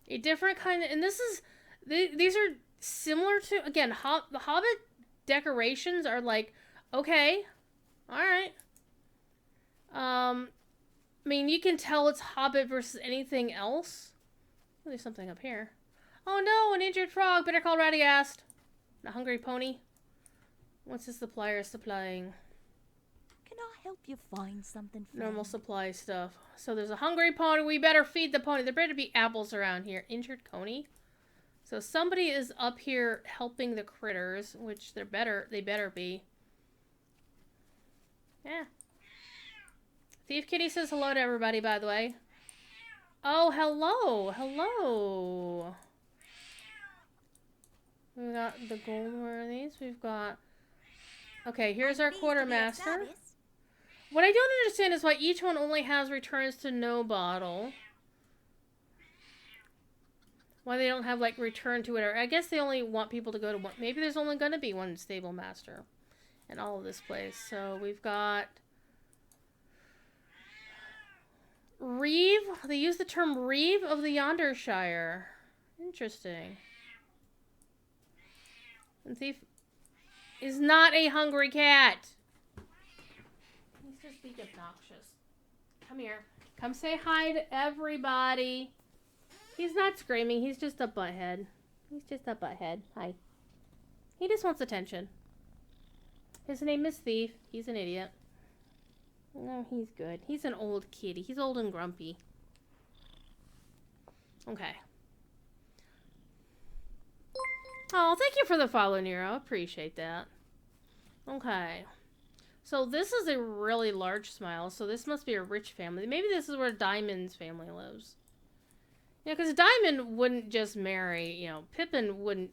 A: A different kind of... And this is... These are similar to... Again, the Hobbit decorations are like, okay, alright. I mean, you can tell it's Hobbit versus anything else. Oh, there's something up here. Oh no, an injured frog. Better call Radagast. A hungry pony. What's the supplier supplying?
B: Can I help you find something?
A: Normal supply stuff. So there's a hungry pony. We better feed the pony. There better be apples around here. Injured coney. So somebody is up here helping the critters, which they better be. Yeah. Thief Kitty says hello to everybody, by the way. Oh, hello. Hello. We've got the gold worthies. We've got... Okay, here's our quartermaster. What I don't understand is why each one only has returns to no bottle. Why they don't have, like, return to it. Or I guess they only want people to go to one. Maybe there's only going to be one stable master in all of this place. So we've got... Reeve. They use the term Reeve of the Yondershire. Interesting. And Thief is not a hungry cat. He's just being obnoxious. Come here. Come say hi to everybody. He's not screaming. He's just a butthead. He's just a butthead. Hi. He just wants attention. His name is Thief. He's an idiot. No, he's good. He's an old kitty. He's old and grumpy. Okay. Oh, thank you for the follow, Nero. Appreciate that. Okay. So this is a really large smile. So this must be a rich family. Maybe this is where Diamond's family lives. Yeah, because Diamond wouldn't just marry, you know, Pippin wouldn't...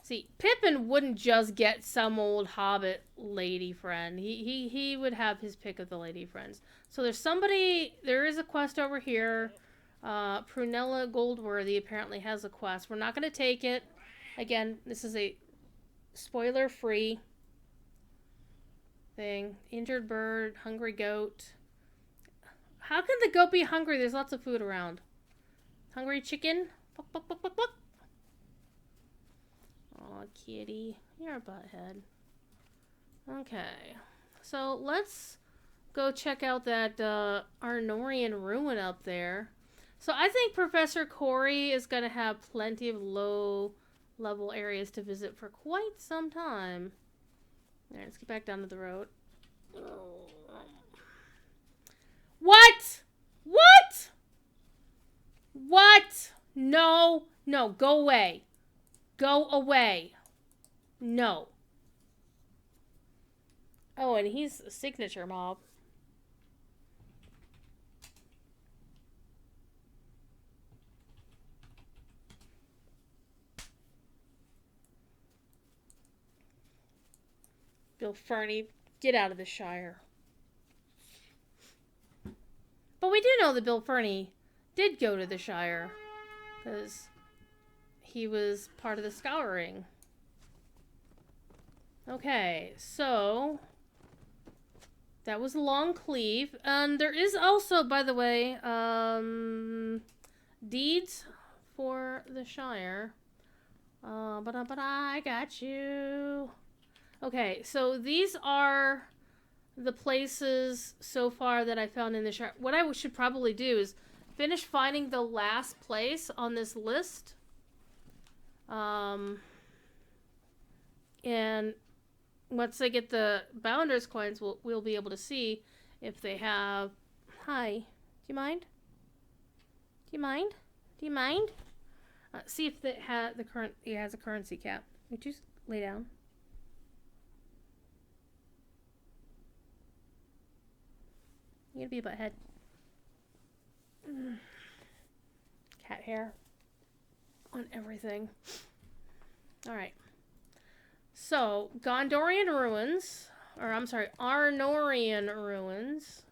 A: See, Pippin wouldn't just get some old hobbit lady friend. He would have his pick of the lady friends. So there's somebody... There is a quest over here. Prunella Goldworthy apparently has a quest. We're not going to take it. Again, this is a spoiler-free thing. Injured bird, hungry goat. How can the goat be hungry? There's lots of food around. Hungry chicken. Buck, buck, buck, buck, buck. Aw, kitty. You're a butthead. Okay. So, let's go check out that Arnorian ruin up there. So, I think Professor Corey is going to have plenty of low-level areas to visit for quite some time. Alright, let's get back down to the road. What? What? What? No. No, go away. Go away. No. Oh, and he's a signature mob. Bill Fernie, get out of the Shire. But we do know that Bill Fernie did go to the Shire. Because he was part of the Scouring. Okay, so... That was Long Cleave. And there is also, by the way, deeds for the Shire. But I got you. Okay, so these are the places so far that I found in the Shire. What I should probably do is finish finding the last place on this list. And once I get the Bounders coins, we'll be able to see if they have... Hi. Do you mind? Do you mind? Do you mind? See if it has a currency cap. Would you lay down? You gotta be a butthead. Cat hair on everything. Alright. So, Gondorian ruins. Or, I'm sorry, Arnorian ruins.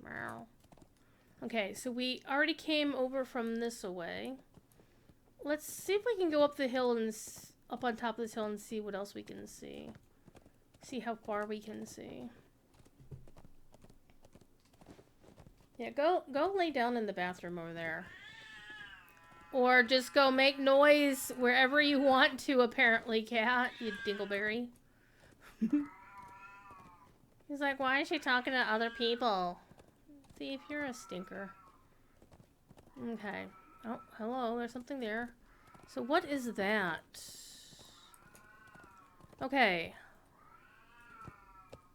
A: Wow. Okay, so we already came over from this away. Let's see if we can go up the hill and up on top of this hill and see what else we can see. See how far we can see. Yeah, go lay down in the bathroom over there. Or just go make noise wherever you want to, apparently, cat, you dingleberry. He's like, why is she talking to other people? See if you're a stinker. Okay. Oh, hello, there's something there. So what is that? Okay.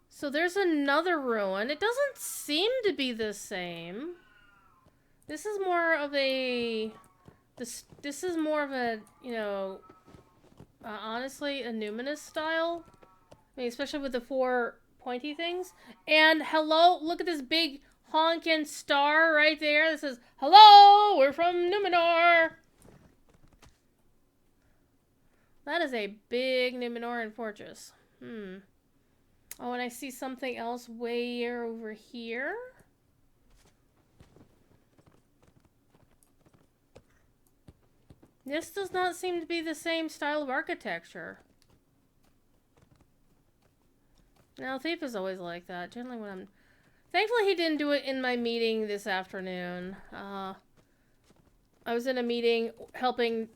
A: So there's another ruin. It doesn't seem to be the same. This is more of a... This is more of a, you know, honestly, a numinous style. I mean, especially with the 4 pointy things. And hello, look at this big honkin' star right there that says, hello, we're from Numenor. That is a big Numenorean fortress. Oh, and I see something else way over here. This does not seem to be the same style of architecture. Now, Thief is always like that. Generally when I'm... Thankfully, he didn't do it in my meeting this afternoon. I was in a meeting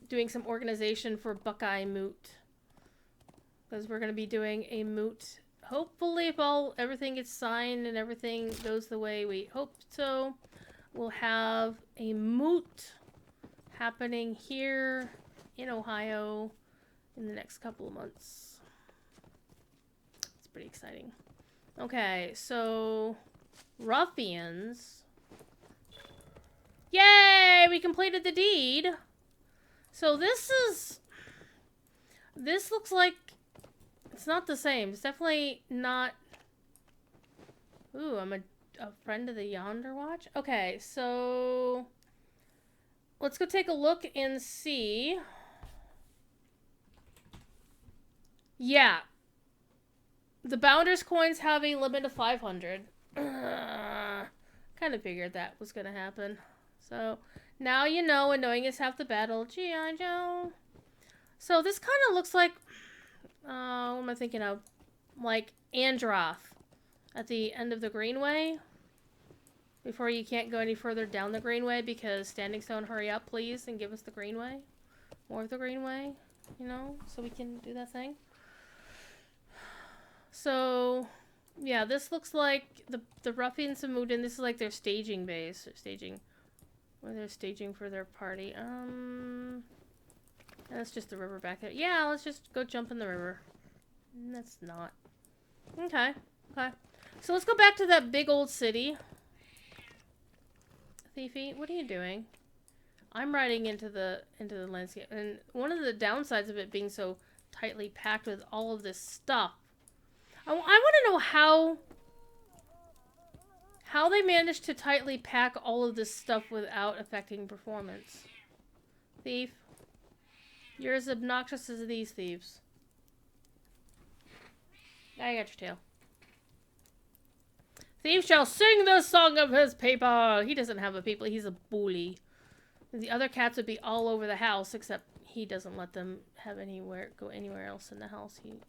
A: doing some organization for Buckeye Moot. Because we're going to be doing a moot. Hopefully, if everything gets signed and everything goes the way we hope so, we'll have a moot happening here in Ohio in the next couple of months. It's pretty exciting. Okay, so ruffians. Yay! We completed the deed. So this looks like it's not the same. It's definitely not. Ooh, I'm a friend of the Yonder Watch. Okay, so let's go take a look and see. Yeah. The Bounders coins have a limit of 500. Kind of figured that was going to happen. So, now you know, and knowing is half the battle. G.I. Joe. So, this kind of looks like... what am I thinking of? Like Androth at the end of the Greenway. Before you can't go any further down the Greenway because Standing Stone, hurry up, please, and give us the Greenway. More of the Greenway, you know, so we can do that thing. So, yeah, this looks like the ruffians have moved in. This is like their staging base. Where they're staging for their party. That's just the river back there. Yeah, let's just go jump in the river. That's not. Okay. Okay. So let's go back to that big old city. Thiefy, what are you doing? I'm riding into the landscape. And one of the downsides of it being so tightly packed with all of this stuff. I want to know how they managed to tightly pack all of this stuff without affecting performance. Thief. You're as obnoxious as these thieves. I got your tail. Thief shall sing the song of his people. He doesn't have a people. He's a bully. The other cats would be all over the house, except he doesn't let them go anywhere else in the house. He's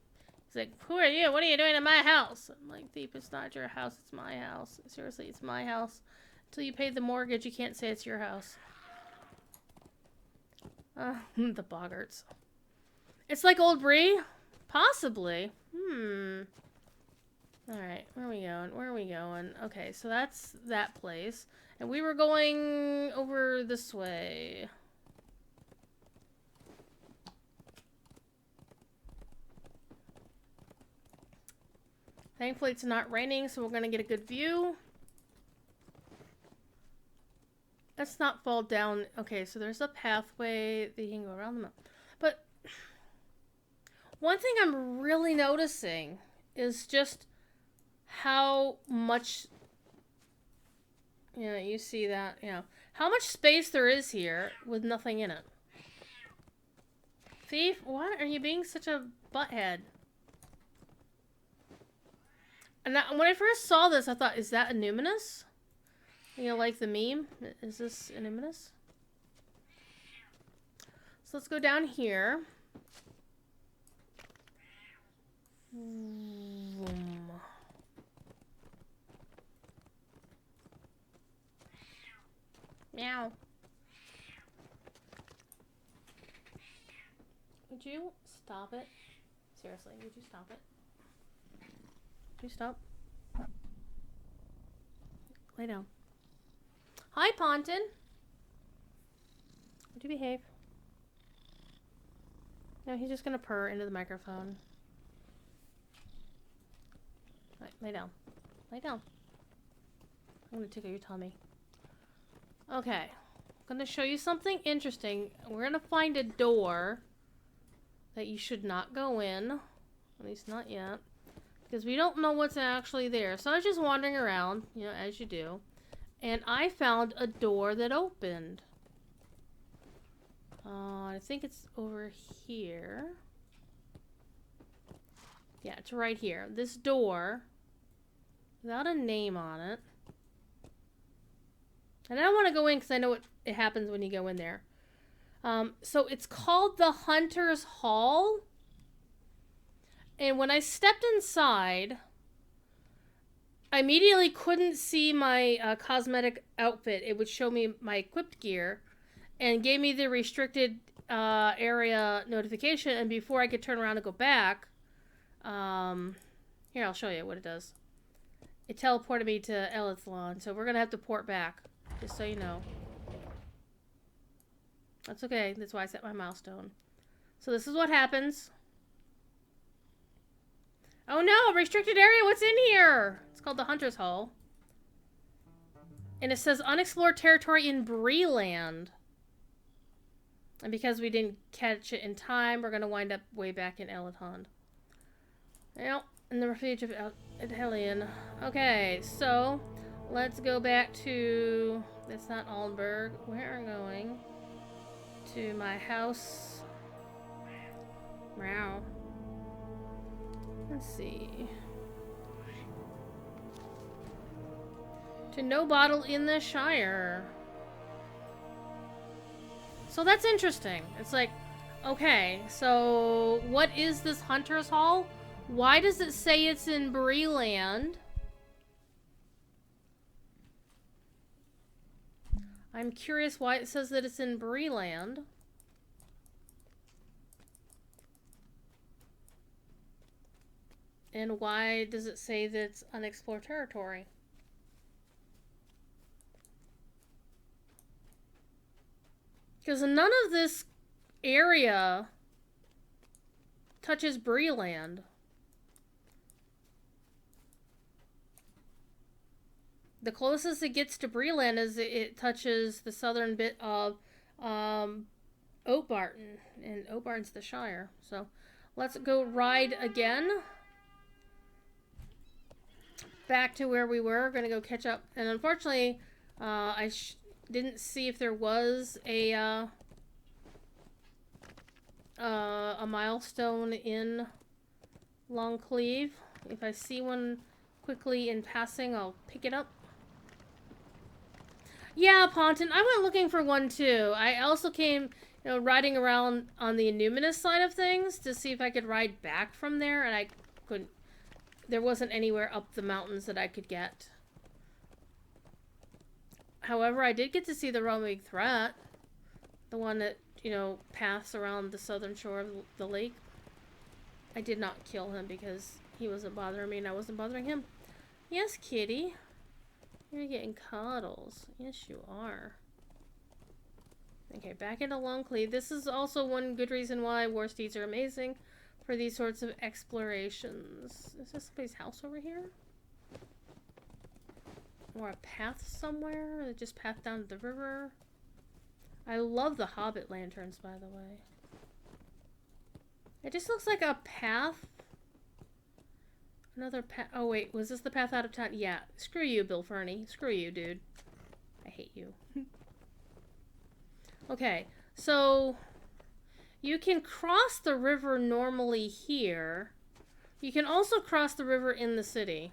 A: like, who are you? What are you doing in my house? I'm like, Thief, it's not your house. It's my house. Seriously, it's my house. Until you pay the mortgage, you can't say it's your house. The boggarts. It's like Old Bree? Possibly. Alright, where are we going? Where are we going? Okay, so that's that place. And we were going over this way. Thankfully it's not raining, so we're gonna get a good view. let's not fall down. Okay, so there's a pathway that you can go around the mountain. But one thing I'm really noticing is just how much, you see that, how much space there is here with nothing in it. Thief, what? Are you being such a butthead? And when I first saw this, I thought, is that Innuminous? Like the meme? Is this Innuminous? So let's go down here. Meow. Would you stop it? Seriously, would you stop it? Would you stop? Lay down. Hi, Ponton. Would you behave? No, he's just gonna purr into the microphone. Right, lay down. Lay down. I'm gonna tickle your tummy. Okay. I'm gonna show you something interesting. We're gonna find a door that you should not go in. At least not yet. Because we don't know what's actually there. So I was just wandering around, as you do. And I found a door that opened. I think it's over here. Yeah, it's right here. This door, without a name on it. And I don't want to go in because I know what it happens when you go in there. So it's called the Hunter's Hall. And when I stepped inside, I immediately couldn't see my cosmetic outfit. It would show me my equipped gear and gave me the restricted area notification. And before I could turn around and go back, here, I'll show you what it does. It teleported me to Elithlon, so we're going to have to port back, just so you know. That's okay. That's why I set my milestone. So this is what happens. Oh no, restricted area, what's in here? It's called the Hunter's Hall. And it says unexplored territory in Breeland. And because we didn't catch it in time, we're going to wind up way back in Elithond. Well, in the refuge of Hellion. Okay, so let's go back to... That's not Aldenburg. We're going to my house. Wow. Let's see. To no bottle in the Shire. So that's interesting. It's like, okay, so what is this Hunter's Hall? Why does it say it's in Breeland? I'm curious why it says that it's in Breeland. And why does it say that it's unexplored territory? Because none of this area touches Breeland. The closest it gets to Breeland is it touches the southern bit of Oatbarton. And Oatbarton's the Shire. So let's go ride again. Back to where we were. Gonna go catch up. And unfortunately, I didn't see if there was a milestone in Long Cleave. If I see one quickly in passing, I'll pick it up. Yeah, Ponton, I went looking for one too. I also came, riding around on the Innuminous side of things to see if I could ride back from there, and I couldn't. There wasn't anywhere up the mountains that I could get. However, I did get to see the roaming threat. The one that, paths around the southern shore of the lake. I did not kill him because he wasn't bothering me and I wasn't bothering him. Yes, kitty. You're getting cuddles. Yes, you are. Okay, back into Long Cleave. This is also one good reason why war steeds are amazing for these sorts of explorations. Is this somebody's house over here? Or a path somewhere? Or just path down to the river? I love the Hobbit lanterns, by the way. It just looks like a path. Another path. Oh, wait. Was this the path out of town? Yeah. Screw you, Bill Fernie. Screw you, dude. I hate you. Okay. So, you can cross the river normally here. You can also cross the river in the city.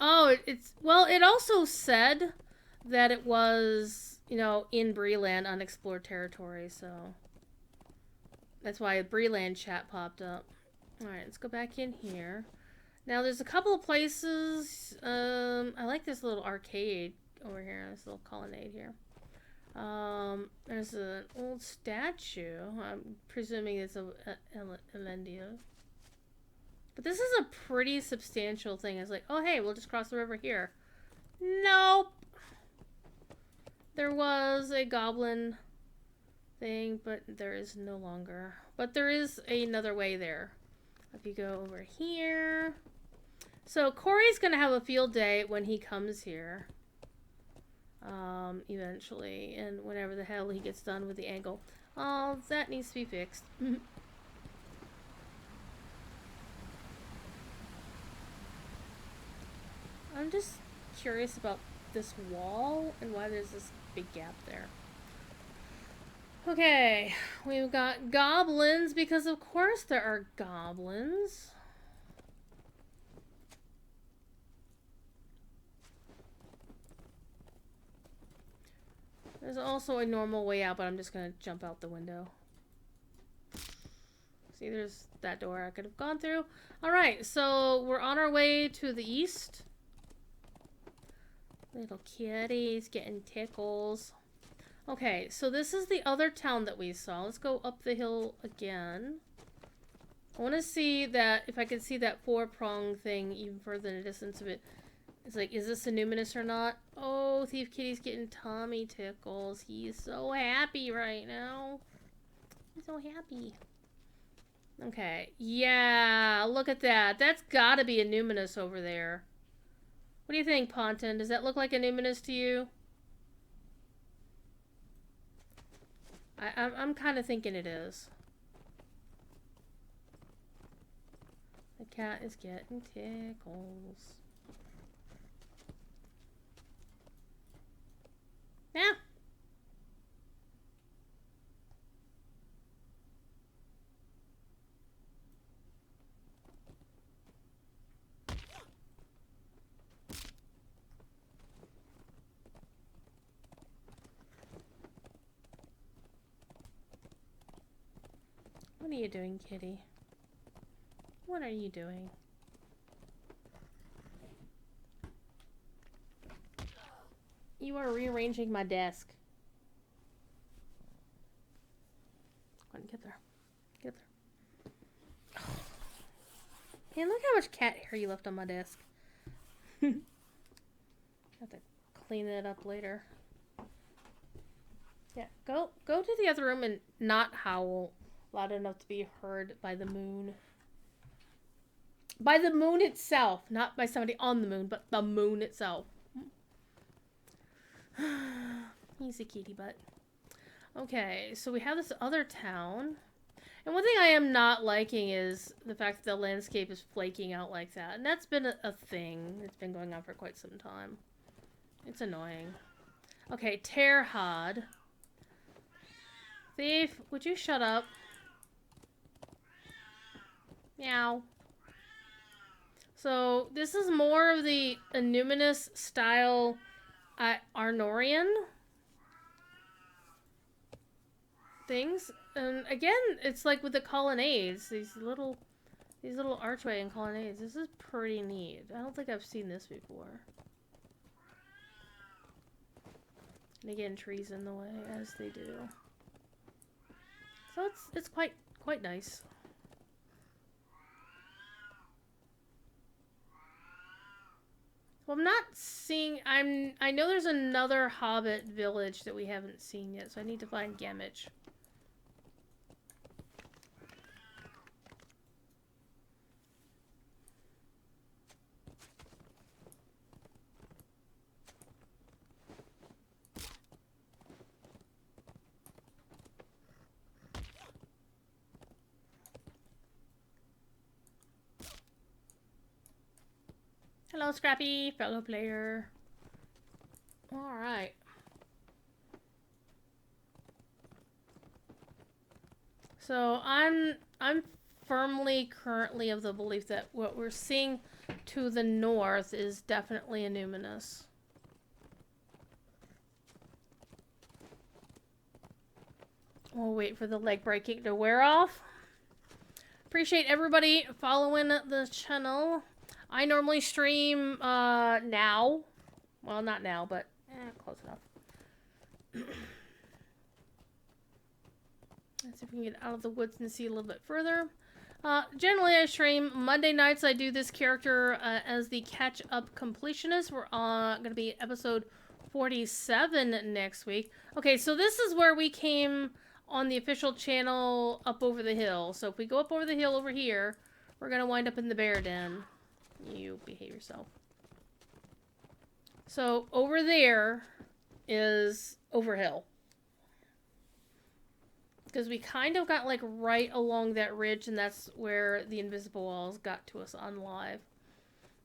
A: Oh, well, it also said that it was, you know, in Breeland, unexplored territory, so that's why a Breeland chat popped up. Alright, let's go back in here. Now, there's a couple of places, I like this little arcade over here, this little colonnade here. There's an old statue. I'm presuming it's a Elendia. But this is a pretty substantial thing. It's like, oh hey, we'll just cross the river here. Nope. There was a goblin thing, but there is no longer. But there is another way there. If you go over here. So Corey's gonna have a field day when he comes here. Eventually. And whenever the hell he gets done with the angle. Oh, that needs to be fixed. I'm just curious about this wall and why there's this big gap there. Okay, we've got goblins because of course there are goblins. There's also a normal way out, but I'm just gonna jump out the window. See, there's that door I could have gone through. Alright, so we're on our way to the east. Little kitties getting tickles. Okay, so this is the other town that we saw. Let's go up the hill again. I want to see that, if I can see that four-prong thing even further in the distance of it. It's like, is this a numinous or not? Oh, Thief Kitty's getting tummy tickles. He's so happy right now. He's so happy. Okay, yeah, look at that. That's gotta be a numinous over there. What do you think, Ponton? Does that look like a numinous to you? I'm kind of thinking it is. The cat is getting tickles. Yeah. What are you doing, kitty? What are you doing? You are rearranging my desk. Come on, get there. Get there. Man, look how much cat hair you left on my desk. Have to clean it up later. Yeah, go to the other room and not howl loud enough to be heard by the moon. By the moon itself. Not by somebody on the moon, but the moon itself. He's a kitty butt. Okay, so we have this other town. And one thing I am not liking is the fact that the landscape is flaking out like that. And that's been a thing. It's been going on for quite some time. It's annoying. Okay, Terhad. Thief, would you shut up? Meow. So, this is more of the Numinous style Arnorian things. And again, it's like with the colonnades, these little archway and colonnades. This is pretty neat. I don't think I've seen this before. And again, trees in the way, as they do. So it's quite nice. Well, I'm not seeing... I know there's another Hobbit village that we haven't seen yet, so I need to find Gammage. Hello, Scrappy, fellow player. Alright. So I'm firmly currently of the belief that what we're seeing to the north is definitely a numinous. We'll wait for the leg breaking to wear off. Appreciate everybody following the channel. I normally stream now. Well, not now, but close enough. Let's see if we can get out of the woods and see a little bit further. Generally, I stream Monday nights. I do this character as the catch-up completionist. We're going to be episode 47 next week. Okay, so this is where we came on the official channel up over the hill. So if we go up over the hill over here, we're going to wind up in the bear den. You behave yourself. So over there is Overhill. Because we kind of got like right along that ridge, and that's where the invisible walls got to us on live.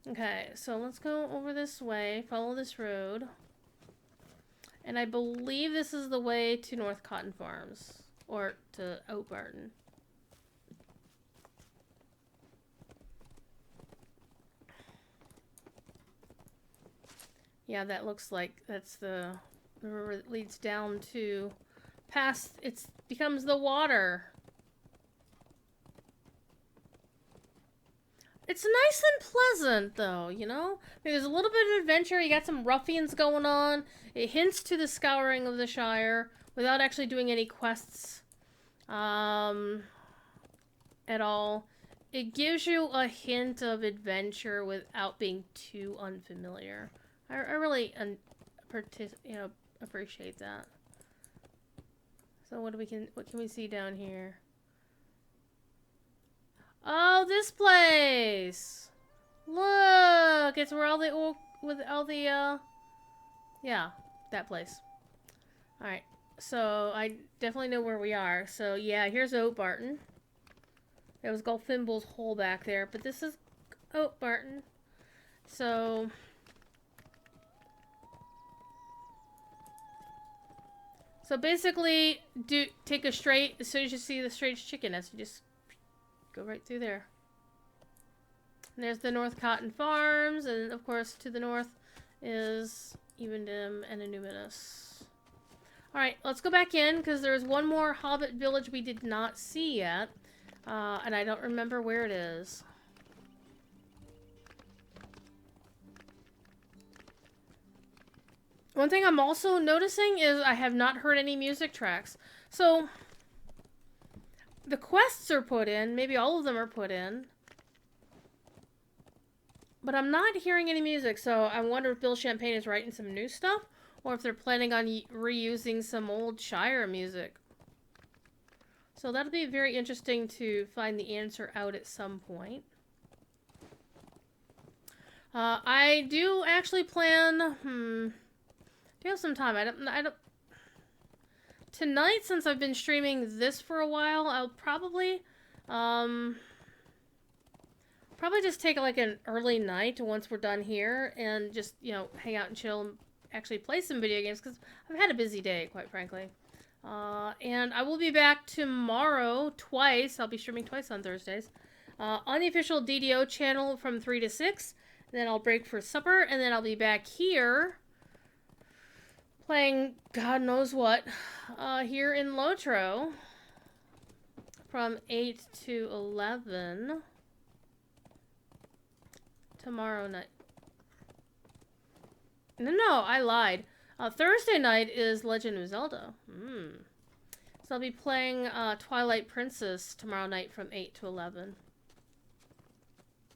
A: Okay, so let's go over this way, follow this road. And I believe this is the way to North Cotton Farms, or to Oak Barton. Yeah, that looks like that's the river that leads down to past, it becomes the water. It's nice and pleasant, though, you know? I mean, there's a little bit of adventure. You got some ruffians going on. It hints to the scouring of the Shire without actually doing any quests at all. It gives you a hint of adventure without being too unfamiliar. I really appreciate that. So what can we see down here? Oh, this place! Look, it's where all the yeah, that place. All right, so I definitely know where we are. So yeah, here's Oak Barton. There was Gulfimble's hole back there, but this is Oak Barton. So basically, take a straight, as soon as you see the straight chicken, that's you just go right through there. And there's the North Cotton Farms, and of course to the north is Evendom and Illuminus. Alright, let's go back in, because there's one more Hobbit village we did not see yet. And I don't remember where it is. One thing I'm also noticing is I have not heard any music tracks. So, the quests are put in. Maybe all of them are put in. But I'm not hearing any music, so I wonder if Bill Champagne is writing some new stuff, or if they're planning on reusing some old Shire music. So that'll be very interesting to find the answer out at some point. I do actually plan... Do you have some time? I don't... Tonight, since I've been streaming this for a while, I'll probably just take like an early night once we're done here and just, you know, hang out and chill and actually play some video games, because I've had a busy day, quite frankly. And I will be back tomorrow twice. I'll be streaming twice on Thursdays. On the official DDO channel from 3 to 6. Then I'll break for supper, and then I'll be back here playing God knows what here in Lotro from 8 to 11 tomorrow night. No, I lied. Thursday night is Legend of Zelda. So I'll be playing Twilight Princess tomorrow night from 8 to 11.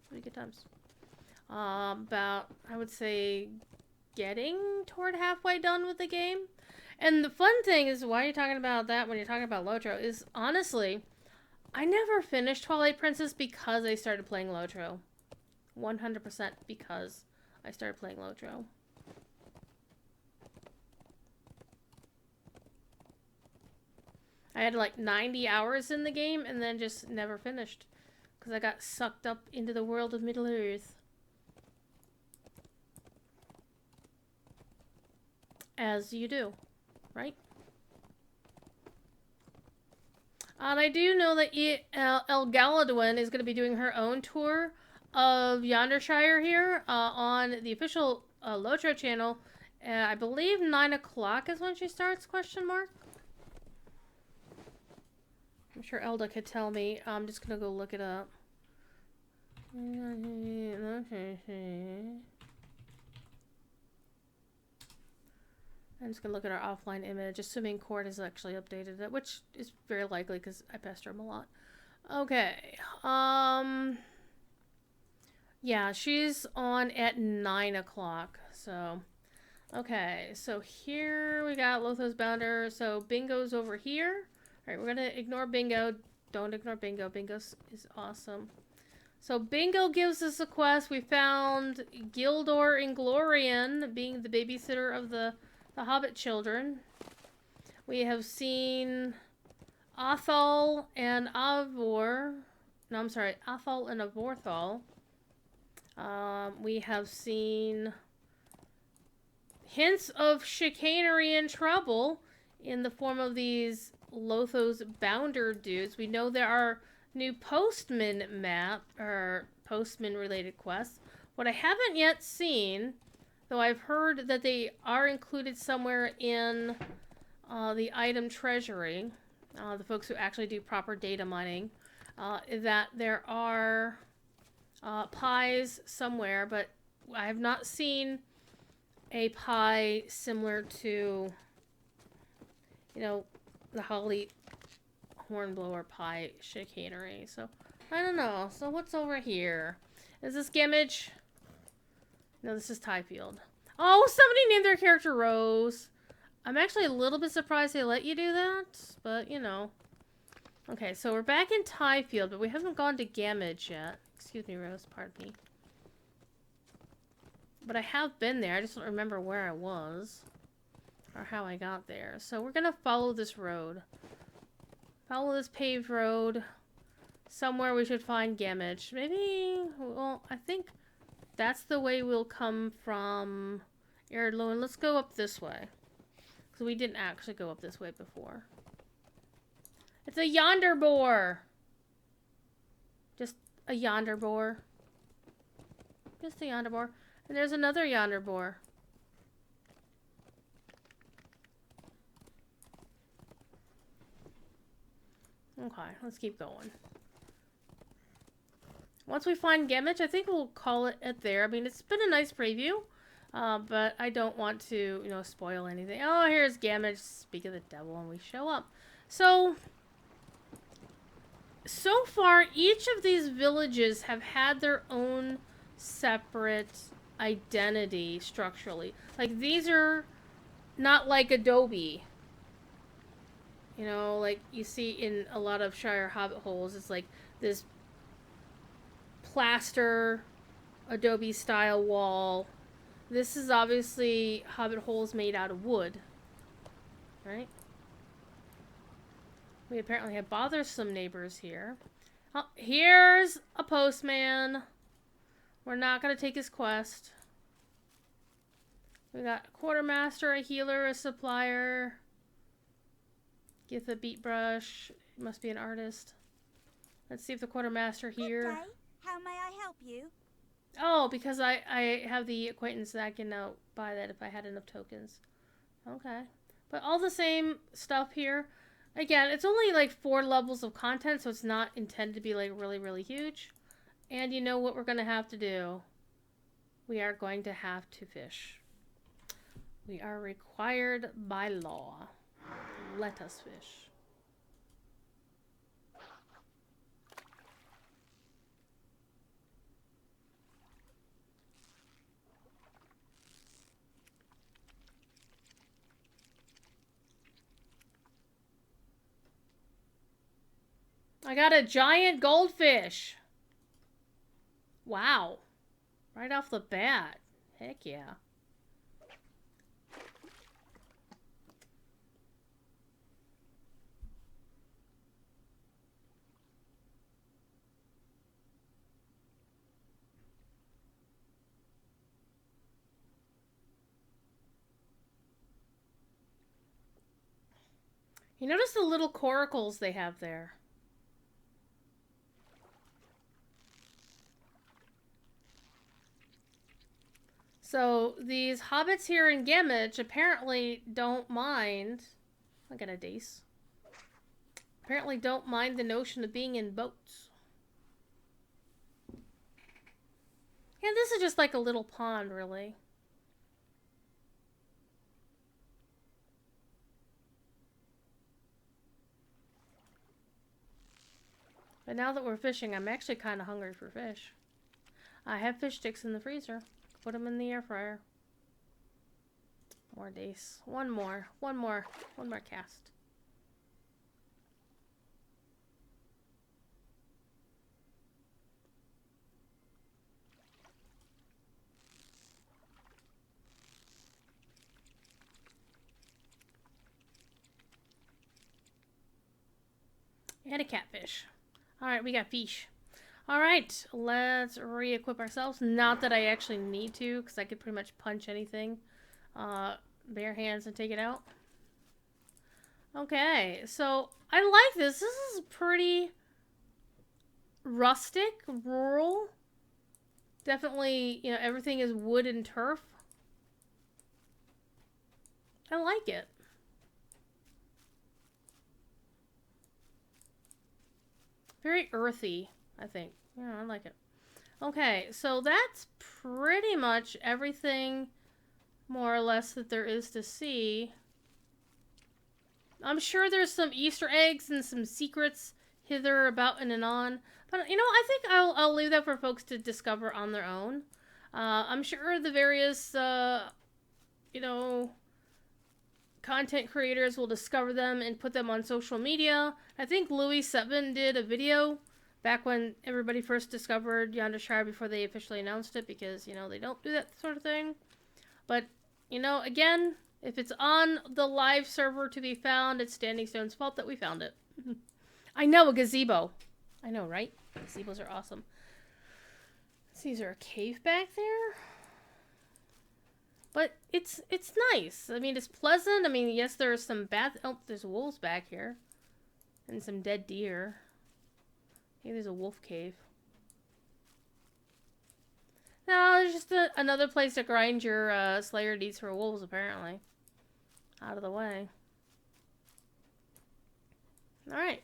A: Pretty good times. About, I would say, getting toward halfway done with the game. And the fun thing is, why are you talking about that when you're talking about Lotro, is honestly, I never finished Twilight Princess because I started playing Lotro. 100% because I started playing Lotro. I had like 90 hours in the game and then just never finished because I got sucked up into the world of Middle Earth. as you do, right? And I do know that El Galadwin is going to be doing her own tour of Yondershire here on the official Lotro channel. I believe 9 o'clock is when she starts, question mark. I'm sure Elda could tell me. I'm just going to go look it up. I'm just going to look at our offline image, assuming Court has actually updated it, which is very likely because I pester him a lot. Okay. Yeah, she's on at 9 o'clock, so... Okay, so here we got Lotho's Bounder. So Bingo's over here. Alright, we're going to ignore Bingo. Don't ignore Bingo. Bingo is awesome. So Bingo gives us a quest. We found Gildor Inglorian being the babysitter of the Hobbit children. We have seen Athol and Avor. No, I'm sorry. Athol and Avorthol. We have seen hints of chicanery and trouble in the form of these Lotho's Bounder dudes. We know there are new postman map or postman related quests. What I haven't yet seen, though I've heard that they are included somewhere in the item treasury, the folks who actually do proper data mining, that there are pies somewhere, but I have not seen a pie similar to, you know, the Holly Hornblower pie chicanery. So, I don't know. So, what's over here? Is this Gammage? No, this is Tyfield. Oh, somebody named their character Rose. I'm actually a little bit surprised they let you do that, but, you know. Okay, so we're back in Tyfield, but we haven't gone to Gammage yet. Excuse me, Rose. Pardon me. But I have been there. I just don't remember where I was. Or how I got there. So we're going to follow this road. Follow this paved road. Somewhere we should find Gammage. Maybe... Well, I think that's the way we'll come from Erdlow. Let's go up this way. Because we didn't actually go up this way before. It's a yonder boar! Just a yonder boar. Just a yonder boar. And there's another yonder boar. Okay, let's keep going. Once we find Gammage, I think we'll call it at there. I mean, it's been a nice preview, but I don't want to, you know, spoil anything. Oh, here's Gammage, speak of the devil, and we show up. So far, each of these villages have had their own separate identity structurally. Like, these are not like Adobe. You know, like you see in a lot of Shire Hobbit holes, it's like this plaster Adobe style wall. This is obviously Hobbit holes made out of wood. Right? We apparently have bothersome neighbors here. Oh, here's a postman. We're not going to take his quest. We got a quartermaster, a healer, a supplier. Get the beat brush. Must be an artist. Let's see if the quartermaster here.
B: Good day. How may I help you?
A: Oh, because I have the acquaintance that I can now buy that if I had enough tokens. Okay. But all the same stuff here. Again, it's only like 4 levels of content, so it's not intended to be like really, really huge. And you know what we're going to have to do? We are going to have to fish. We are required by law. Let us fish. I got a giant goldfish. Wow. Right off the bat. Heck yeah. You notice the little coracles they have there. So these hobbits here in Gammage apparently don't mind. I got a dace. Apparently don't mind the notion of being in boats. Yeah, this is just like a little pond, really. But now that we're fishing, I'm actually kind of hungry for fish. I have fish sticks in the freezer. Put them in the air fryer. More dace. One more cast. And a catfish. Alright, we got fish. Alright, let's re-equip ourselves. Not that I actually need to, because I could pretty much punch anything. Bare hands and take it out. Okay, so I like this. This is pretty rustic, rural. Definitely, you know, everything is wood and turf. I like it. Very earthy, I think. Yeah, I like it. Okay, so that's pretty much everything, more or less, that there is to see. I'm sure there's some Easter eggs and some secrets hither about and anon. But, you know, I think I'll leave that for folks to discover on their own. I'm sure the various, you know, content creators will discover them and put them on social media. I think Louis7 did a video back when everybody first discovered Yondershire before they officially announced it, because, you know, they don't do that sort of thing. But, you know, again, if it's on the live server to be found, it's Standing Stone's fault that we found it. I know, a gazebo. I know, right? Gazebos are awesome. See, is there a cave back there? But it's nice. I mean, it's pleasant. I mean, yes, there's some oh, there's wolves back here. And some dead deer. Maybe there's a wolf cave. No, there's just another place to grind your Slayer deeds for wolves, apparently. Out of the way. Alright.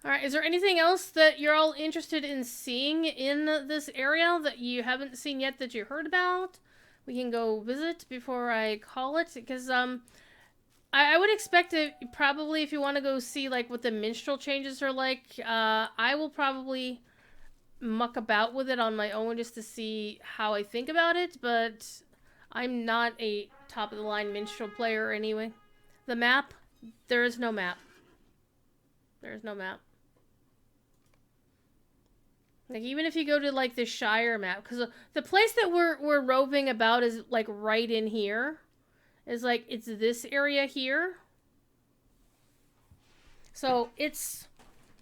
A: Alright, is there anything else that you're all interested in seeing in this area that you haven't seen yet that you heard about? We can go visit before I call it, because I would expect it probably, if you want to go see like what the minstrel changes are like, I will probably muck about with it on my own just to see how I think about it, but I'm not a top of the line minstrel player anyway. The map, there is no map. There is no map. Like, even if you go to, like, the Shire map, because the place that we're roving about is, like, right in here. Is, like, it's this area here. So, it's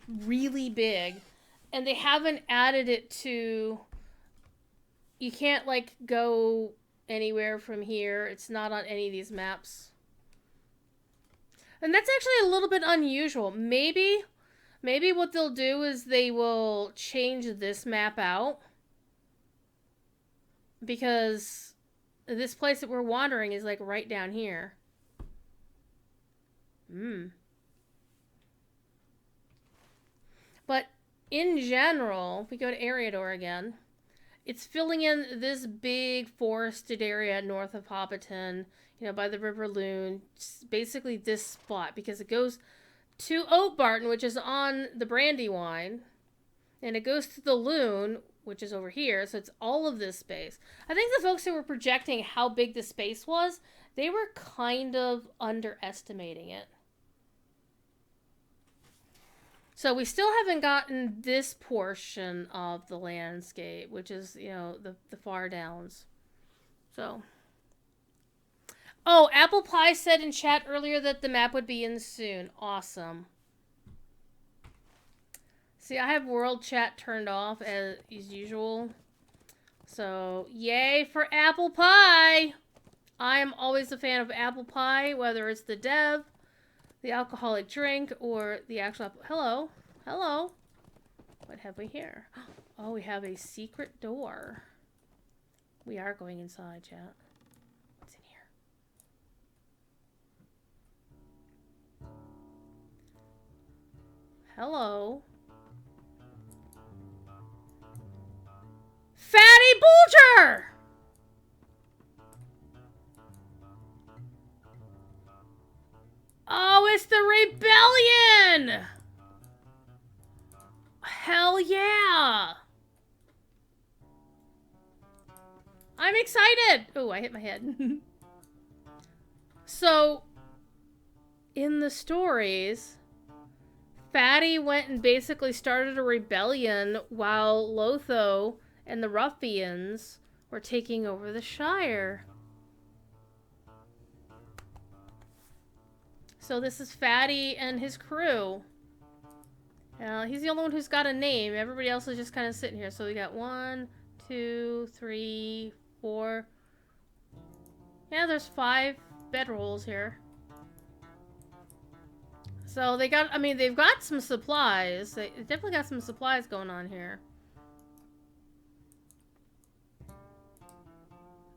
A: really big. And they haven't added it to... You can't, like, go anywhere from here. It's not on any of these maps. And that's actually a little bit unusual. Maybe what they'll do is they will change this map out, because this place that we're wandering is like right down here. But in general, if we go to Eriador again, it's filling in this big forested area north of Hobbiton, you know, by the River Loon. Basically this spot, because it goes to Oatbarton, which is on the Brandywine, and it goes to the Loon, which is over here, so it's all of this space. I think the folks who were projecting how big the space was, they were kind of underestimating it. So we still haven't gotten this portion of the landscape, which is, you know, the far downs. So... Oh, Apple Pie said in chat earlier that the map would be in soon. Awesome. See, I have world chat turned off as usual. So, yay for Apple Pie! I am always a fan of Apple Pie, whether it's the dev the alcoholic drink or the actual... Hello. Hello. What have we here? Oh, we have a secret door. We are going inside, chat. What's in here? Hello. Fatty Bulger! Oh, it's the rebellion! Hell yeah! I'm excited! Oh, I hit my head. So, in the stories, Fatty went and basically started a rebellion while Lotho and the ruffians were taking over the Shire. So this is Fatty and his crew. He's the only one who's got a name. Everybody else is just kind of sitting here. So we got 1, 2, 3, 4. Yeah, there's 5 bedrolls here. So they got, I mean, they've got some supplies. They definitely got some supplies going on here.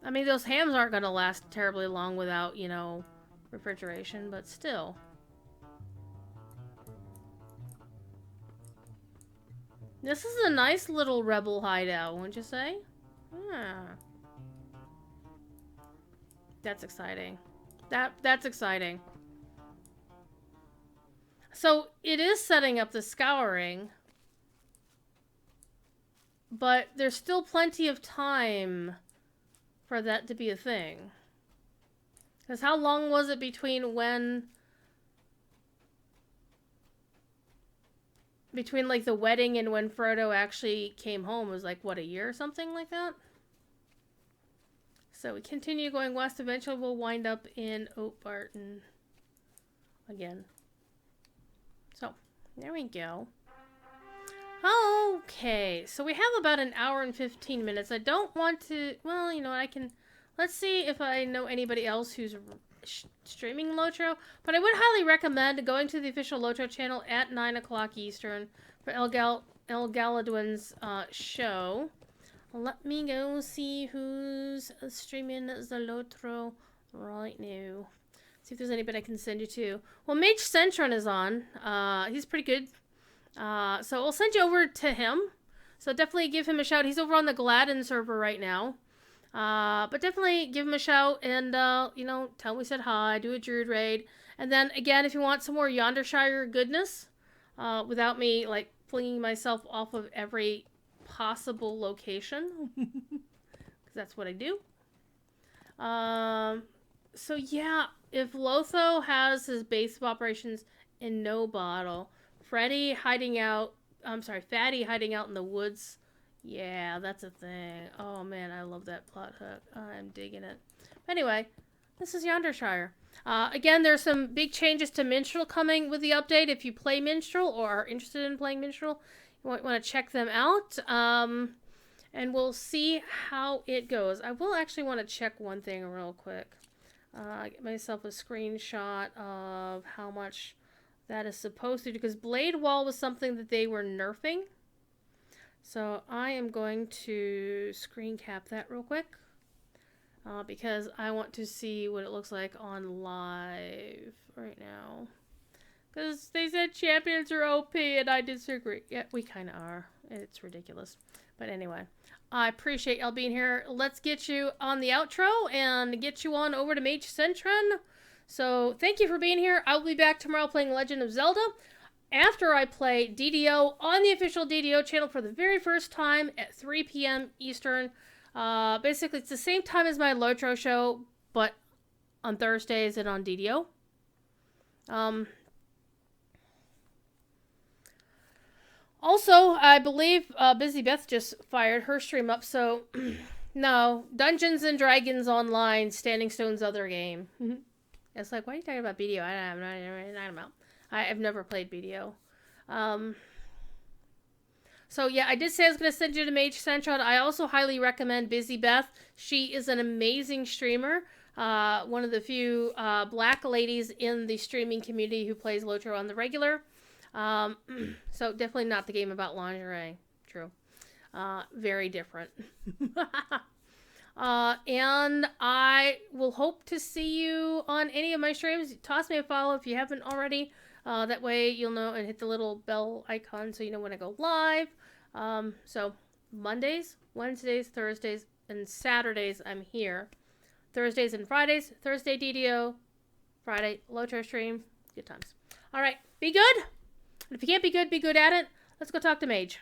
A: I mean, those hams aren't going to last terribly long without, you know, refrigeration, but still. This is a nice little rebel hideout, wouldn't you say? Yeah. That's exciting. That's exciting. So, it is setting up the scouring, but there's still plenty of time for that to be a thing. Because how long was it between when... Between, like, the wedding and when Frodo actually came home? It was, like, what, a year or something like that? So we continue going west. Eventually we'll wind up in Oatbarton again. So, there we go. Okay, so we have about an hour and 15 minutes. I don't want to... Well, you know what, I can... Let's see if I know anybody else who's streaming Lotro. But I would highly recommend going to the official Lotro channel at 9 o'clock Eastern for El Galadwin's show. Let me go see who's streaming the Lotro right now. See if there's anybody I can send you to. Well, Mage Centron is on. He's pretty good. So we'll send you over to him. So definitely give him a shout. He's over on the Gladden server right now. But definitely give him a shout and, you know, tell him we said hi, do a Druid raid. And then, again, if you want some more Yondershire goodness, without me, like, flinging myself off of every possible location, because that's what I do. So, yeah, if Lotho has his base of operations in No Bottle, Fatty hiding out in the woods. Yeah, that's a thing. Oh, man, I love that plot hook. I'm digging it. Anyway, this is Yondershire. Again, there's some big changes to Minstrel coming with the update. If you play Minstrel or are interested in playing Minstrel, you might want to check them out. And we'll see how it goes. I will actually want to check one thing real quick. Get myself a screenshot of how much that is supposed to do. Because Blade Wall was something that they were nerfing. So I am going to screen cap that real quick. Because I want to see what it looks like on live right now. Because they said champions are OP and I disagree. Yeah, we kind of are. It's ridiculous. But anyway, I appreciate y'all being here. Let's get you on the outro and get you on over to Mage Centron. So thank you for being here. I will be back tomorrow playing Legend of Zelda. After I play DDO on the official DDO channel for the very first time at 3 p.m. Eastern. Basically, it's the same time as my Lotro show, but on Thursdays and on DDO. Also, I believe Busy Beth just fired her stream up, so no, Dungeons and Dragons Online, Standing Stone's other game. It's like, why are you talking about BDO? I don't know. I've never played BDO. So yeah, I did say I was going to send you to Mage Central. I also highly recommend Busy Beth. She is an amazing streamer. one of the few black ladies in the streaming community who plays Lotro on the regular. So definitely not the game about lingerie. True. Very different. And I will hope to see you on any of my streams. Toss me a follow if you haven't already. That way you'll know, and hit the little bell icon so you know when I go live. So Mondays, Wednesdays, Thursdays, and Saturdays I'm here. Thursdays and Fridays. Thursday DDO. Friday Lotro stream. Good times. All right. Be good. And if you can't be good at it. Let's go talk to Mage.